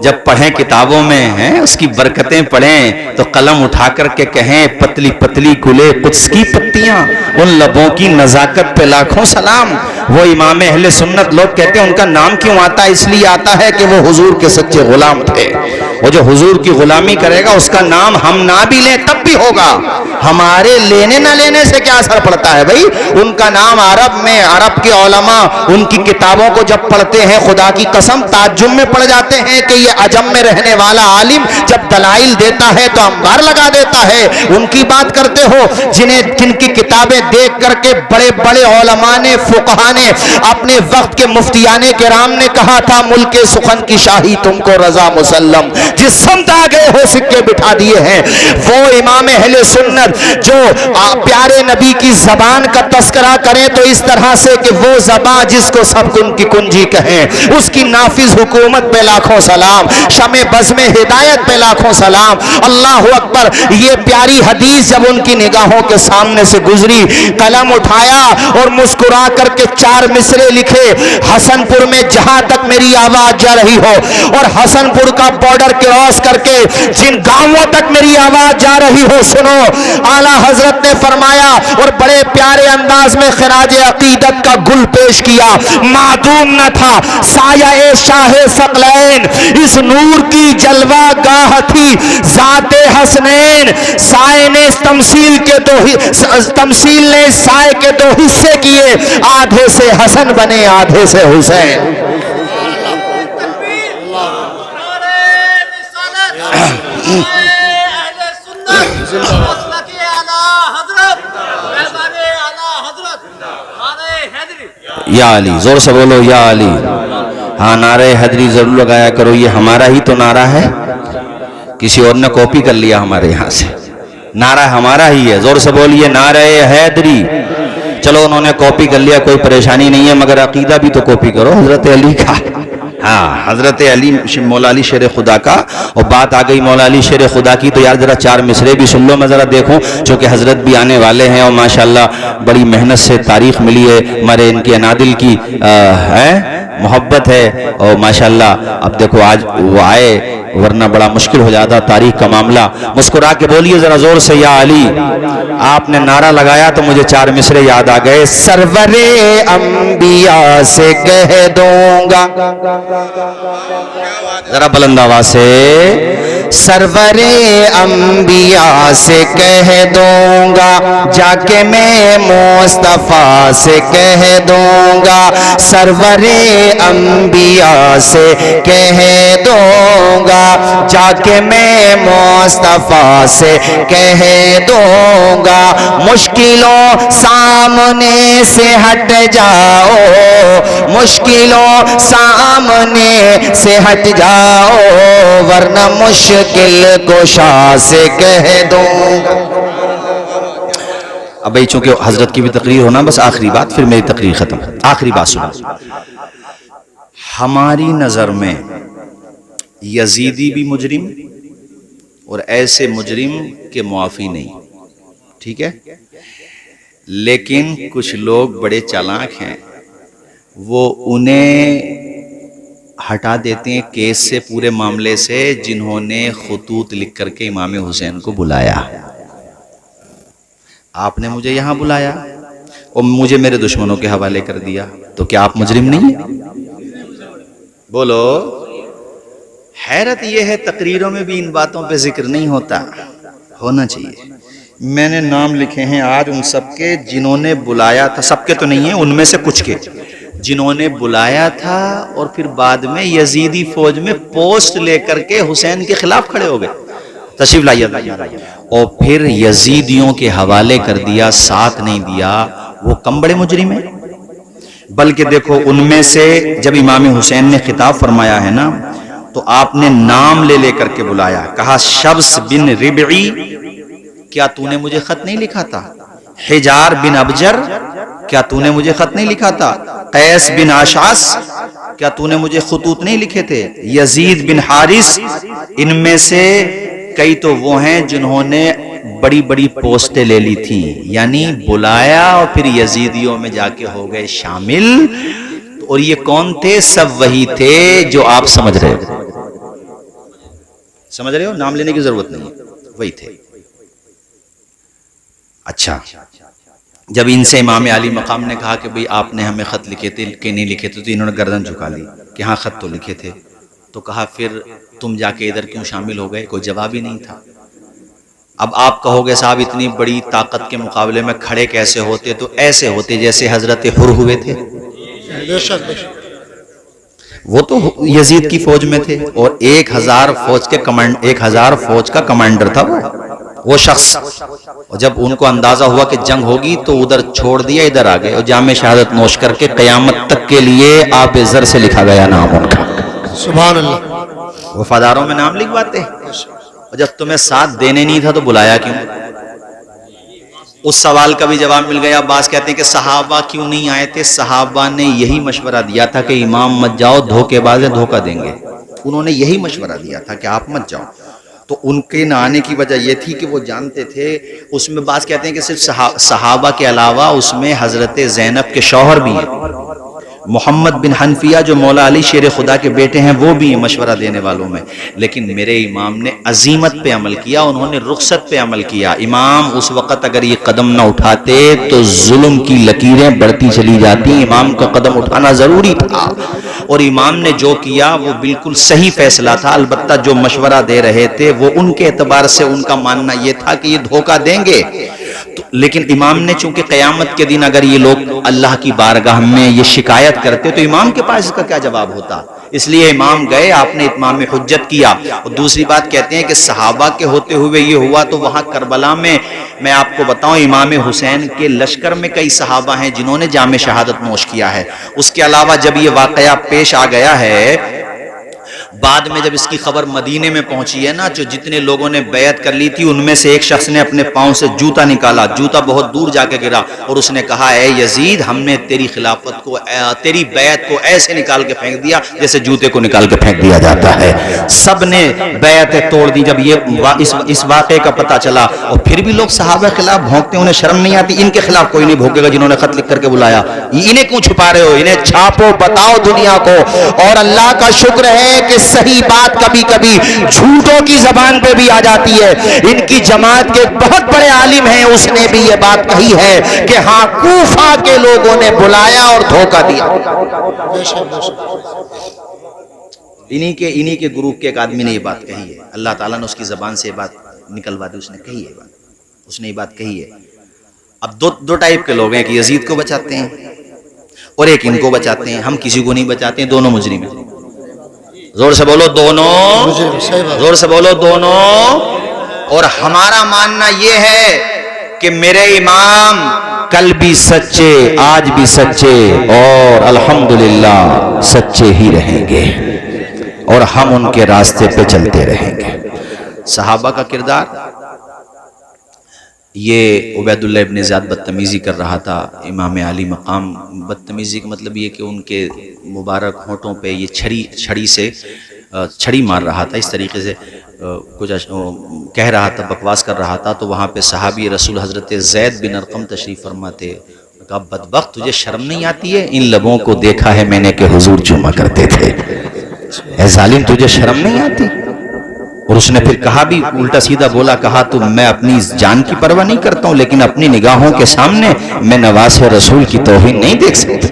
جب پڑھیں کتابوں میں ہیں, اس کی برکتیں پڑھیں تو قلم اٹھا کر کے کہیں, پتلی پتلی گلے قدس کی پتیاں, ان لبوں کی نزاکت پہ لاکھوں سلام. وہ امام اہل سنت لوگ کہتے ہیں ان کا نام کیوں آتا ہے؟ اس لیے آتا ہے کہ وہ حضور کے سچے غلام تھے. وہ جو حضور کی غلامی کرے گا اس کا نام ہم نہ بھی لیں تب بھی ہوگا. ہمارے لینے نہ لینے سے کیا اثر پڑتا ہے بھائی؟ ان کا نام عرب میں, عرب کے علماء ان کی کتابوں کو جب پڑھتے ہیں خدا کی قسم تعجب میں پڑ جاتے ہیں کہ یہ عجم میں رہنے والا عالم جب دلائل دیتا ہے تو انبار لگا دیتا ہے. ان کی بات کرتے ہو جن کی کتابیں دیکھ کر کے بڑے بڑے علماء نے, فقہا نے, اپنے وقت کے مفتیان کرام نے کہا تھا ملک سخن کی شاہی تم کو رضا مسلم, جس سمت آ گئے ہو سکے بٹھا دیے ہیں. وہ امام اہل سنت جو پیارے نبی کی زبان کا تذکرہ کریں تو اس طرح سے کہ وہ زبان جس کو سب کن کی کنجی کہیں, اس کی نافذ حکومت پہ لاکھوں سلام, شمع بزم ہدایت پہ لاکھوں سلام. اللہ اکبر. یہ پیاری حدیث جب ان کی نگاہوں کے سامنے سے گزری, قلم اٹھایا اور مسکرا کر کے 4 مصرے لکھے. حسن پور میں جہاں تک میری آواز جا رہی ہو اور حسن پور کا بارڈر کراس کر کے جن گاؤں تک میری آواز جا رہی ہو, سنو اعلیٰ حضرت نے فرمایا اور بڑے پیارے انداز میں خراج عقیدت کا گل پیش کیا. معدوم نہ تھا سایہ شاہ ثقلین, اس نور کی جلوہ گاہ تھی ذات حسنین. سائے نے تمثیل نے سائے کے 2 حصے کیے, آدھے سے حسن بنے آدھے سے حسین. یا علی، زور سے بولو یا علی. ہاں نعرہ حیدری ضرور لگایا کرو، یہ ہمارا ہی تو نعرہ ہے، کسی اور نے کاپی کر لیا ہمارے یہاں سے. نعرہ ہمارا ہی ہے، زور سے بولیے نعرہ حیدری. چلو انہوں نے کاپی کر لیا، کوئی پریشانی نہیں ہے، مگر عقیدہ بھی تو کاپی کرو حضرت علی کا. ہاں حضرت علی، مولا علی شیر خدا کا. اور بات آ گئی مولا علی شیر خدا کی، تو یار ذرا 4 مصرے بھی سن لو، میں ذرا دیکھوں، چونکہ حضرت بھی آنے والے ہیں اور ماشاءاللہ بڑی محنت سے تاریخ ملی ہے ہمارے ان کی انادل کی ہے محبت ہے. اور ماشاءاللہ اب دیکھو آج وہ آئے، ورنہ بڑا مشکل ہو جاتا تاریخ کا معاملہ. مسکرا کے بولیے ذرا زور سے یا علی. آپ نے نعرہ لگایا تو مجھے 4 مصرے یاد آ گئے. سرور انبیاء سے کہہ دوں گا، ذرا بلند آواز سے، سرور انبیاء سے کہہ دوں گا، جا کے میں مصطفیٰ سے کہہ دوں گا. سرور انبیاء سے کہہ دوں گا، جا کے میں مصطفیٰ سے کہہ دوں گا. مشکلوں سامنے سے ہٹ جاؤ، مشکلوں سامنے سے ہٹ جاؤ، ورنہ مشکل کشا سے کہہ دوں گا. اب بھائی چونکہ حضرت کی بھی تقریر ہونا، بس آخری بات، پھر میری تقریر ختم. آخری بات سنو. ہماری نظر میں یزیدی بھی مجرم اور ایسے مجرم کے معافی نہیں، ٹھیک ہے؟ لیکن کچھ لوگ بڑے چالاک ہیں، وہ انہیں ہٹا دیتے ہیں کیس سے، پورے معاملے سے، جنہوں نے خطوط لکھ کر کے امام حسین کو بلایا. آپ نے مجھے یہاں بلایا اور مجھے میرے دشمنوں کے حوالے کر دیا، تو کیا آپ مجرم نہیں ہیں؟ بولو. حیرت یہ ہے تقریروں میں بھی ان باتوں پہ ذکر نہیں ہوتا، ہونا چاہیے. میں نے نام لکھے ہیں آج ان سب کے جنہوں نے بلایا تھا، سب کے تو نہیں ہیں، ان میں سے کچھ کے جنہوں نے بلایا تھا اور پھر بعد میں یزیدی فوج میں پوسٹ لے کر کے حسین کے خلاف کھڑے ہو گئے. تشریف لائیے. اور پھر یزیدیوں کے حوالے کر دیا، ساتھ نہیں دیا. وہ کم بڑے مجرم ہیں. بلکہ دیکھو ان میں سے جب امام حسین نے خطاب فرمایا ہے نا، تو آپ نے نام لے لے کر کے بلایا. کہا شبس بن ربعی، کیا تو نے مجھے خط نہیں لکھا تھا؟ حجار بن ابجر، کیا تو نے مجھے خط نہیں لکھا تھا؟ قیس بن اشعث، کیا تو نے مجھے خطوط نہیں لکھے تھے؟ یزید بن حارث، ان میں سے کئی تو وہ ہیں جنہوں نے بڑی بڑی پوسٹیں لے لی تھی، یعنی بلایا اور پھر یزیدیوں میں جا کے ہو گئے شامل. اور یہ کون تھے؟ سب وہی تھے جو آپ سمجھ رہے ہو. سمجھ رہے ہو؟ نام لینے کی ضرورت نہیں ہے، وہی تھے. اچھا، جب ان سے امام علی مقام نے کہا کہ بھئی آپ نے ہمیں خط لکھے تھے کہ نہیں لکھے تھے، تو انہوں نے گردن جھکا لی کہ ہاں خط تو لکھے تھے. تو کہا پھر تم جا کے ادھر کیوں شامل ہو گئے؟ کوئی جواب ہی نہیں تھا. اب آپ کہو گے صاحب اتنی بڑی طاقت کے مقابلے میں کھڑے کیسے ہوتے؟ تو ایسے ہوتے جیسے حضرت حر ہوئے تھے. وہ تو یزید کی فوج میں تھے اور 1000 فوج کا کمانڈر تھا وہ شخص. اور جب ان کو اندازہ ہوا کہ جنگ ہوگی تو ادھر چھوڑ دیا، ادھر آ گئے اور جام شہادت نوش کر کے قیامت تک کے لیے آب زر سے لکھا گیا نام ان کا.
سبحان اللہ.
وفاداروں میں نام لکھواتے. اور جب تمہیں ساتھ دینے نہیں تھا تو بلایا کیوں؟ اس سوال کا بھی جواب مل گیا. بعض کہتے ہیں کہ صحابہ کیوں نہیں آئے تھے؟ صحابہ نے یہی مشورہ دیا تھا کہ امام مت جاؤ، دھوکے باز ہیں، دھوکہ دیں گے. انہوں نے یہی مشورہ دیا تھا کہ آپ مت جاؤ. تو ان کے نہ آنے کی وجہ یہ تھی کہ وہ جانتے تھے اس میں، بعض کہتے ہیں کہ صرف صحابہ کے علاوہ اس میں حضرت زینب کے شوہر بھی ہیں، محمد بن حنفیہ جو مولا علی شیر خدا کے بیٹے ہیں وہ بھی مشورہ دینے والوں میں. لیکن میرے امام نے عزیمت پہ عمل کیا، انہوں نے رخصت پہ عمل کیا. امام اس وقت اگر یہ قدم نہ اٹھاتے تو ظلم کی لکیریں بڑھتی چلی جاتی. امام کا قدم اٹھانا ضروری تھا اور امام نے جو کیا وہ بالکل صحیح فیصلہ تھا. البتہ جو مشورہ دے رہے تھے وہ ان کے اعتبار سے ان کا ماننا یہ تھا کہ یہ دھوکہ دیں گے. لیکن امام نے چونکہ قیامت کے دن اگر یہ لوگ اللہ کی بارگاہ میں یہ شکایت کرتے تو امام کے پاس اس کا کیا جواب ہوتا؟ اس لیے امام گئے، آپ نے اتمام حجت کیا. اور دوسری بات کہتے ہیں کہ صحابہ کے ہوتے ہوئے یہ ہوا تو وہاں کربلا میں آپ کو بتاؤں امام حسین کے لشکر میں کئی صحابہ ہیں جنہوں نے جام شہادت نوش کیا ہے. اس کے علاوہ جب یہ واقعہ پیش آ گیا ہے، بعد میں جب اس کی خبر مدینے میں پہنچی ہے نا، جو جتنے لوگوں نے بیعت کر لی تھی ان میں سے ایک شخص نے اپنے پاؤں سے جوتا نکالا، جوتا بہت دور جا کے گرا، اور اس نے کہا اے یزید، ہم نے تیری خلافت کو، تیری بیعت کو ایسے نکال کے پھینک دیا جیسے جوتے کو نکال کے پھینک دیا جاتا ہے. سب نے بیعتیں توڑ دی. جب یہ اس واقعے کا پتہ چلا، اور پھر بھی لوگ صحابہ کے خلاف بھونکتے ہیں، انہیں شرم نہیں آتی؟ ان کے خلاف کوئی نہیں بھونکے گا جنہوں نے خط لکھ کر کے بلایا. انہیں کیوں چھپا رہے ہو؟ انہیں چھاپو، بتاؤ دنیا کو. اور اللہ کا شکر ہے کہ صحیح بات کبھی کبھی جھوٹوں کی زبان پہ بھی آ جاتی ہے. ان کی جماعت کے بہت بڑے عالم ہیں، اس نے بھی یہ بات کہی ہے کہ ہاں کوفہ کے لوگوں نے بلایا اور دھوکہ دیا. انہی کے گروپ کے ایک آدمی نے یہ بات کہی ہے. اللہ تعالیٰ نے اس کی زبان سے یہ بات نکلوا دی. اس نے کہی ہے بات، اس نے یہ بات کہی ہے. اب دو ٹائپ کے لوگ ہیں، کہ یزید کو بچاتے ہیں اور ایک ان کو بچاتے ہیں. ہم کسی کو نہیں بچاتے ہیں، دونوں مجرم ہیں. زور سے بولو دونوں، زور سے بولو دونوں. اور ہمارا ماننا یہ ہے کہ میرے امام کل بھی سچے، آج بھی سچے، اور الحمدللہ سچے ہی رہیں گے، اور ہم ان کے راستے پہ چلتے رہیں گے. صحابہ کا کردار، یہ عبید اللہ ابن زیاد بدتمیزی کر رہا تھا. امام علی مقام، بدتمیزی کا مطلب یہ کہ ان کے مبارک ہونٹوں پہ یہ چھڑی سے چھڑی مار رہا تھا. اس طریقے سے کچھ کہہ رہا تھا، بکواس کر رہا تھا. تو وہاں پہ صحابی رسول حضرت زید بن ارقم تشریف فرما تھے. کہا بدبخت، تجھے شرم نہیں آتی ہے؟ ان لبوں کو دیکھا ہے میں نے کہ حضور چوما کرتے تھے. اے ظالم، تجھے شرم نہیں آتی؟ اور اس نے پھر کہا بھی، الٹا سیدھا بولا، کہا تو میں اپنی جان کی پرواہ نہیں کرتا ہوں، لیکن اپنی نگاہوں کے سامنے میں نواسے رسول کی توہین نہیں دیکھ سکتا.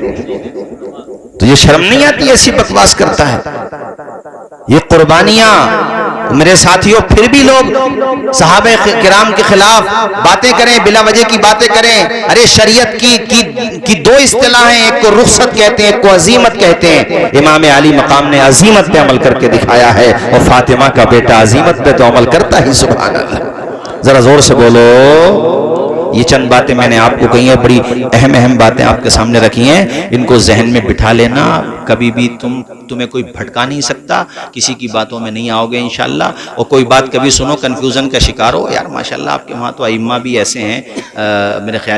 تجھے شرم نہیں آتی؟ ایسی بکواس کرتا ہے. یہ قربانیاں میرے ساتھیوں، پھر بھی لوگ صحابہ کرام کے خلاف باتیں کریں، بلا وجہ کی باتیں کریں. ارے شریعت کی دو اصطلاحیں، ایک کو رخصت کہتے ہیں، ایک کو عزیمت کہتے ہیں. امام علی مقام نے عزیمت پہ عمل کر کے دکھایا ہے، اور فاطمہ کا بیٹا عزیمت پہ تو عمل کرتا ہی. سبحان اللہ. ذرا زور سے بولو. یہ چند باتیں میں نے آپ کو کہی ہیں، بڑی اہم باتیں آپ کے سامنے رکھی ہیں. ان کو ذہن میں بٹھا لینا. کبھی بھی تمہیں کوئی بھٹکا نہیں سکتا، کسی کی باتوں میں نہیں آؤ گے انشاءاللہ. اور کوئی بات کبھی سنو کنفیوژن کا شکار ہو، یار ماشاءاللہ آپ کے وہاں تو ائمہ بھی ایسے ہیں، میرے خیال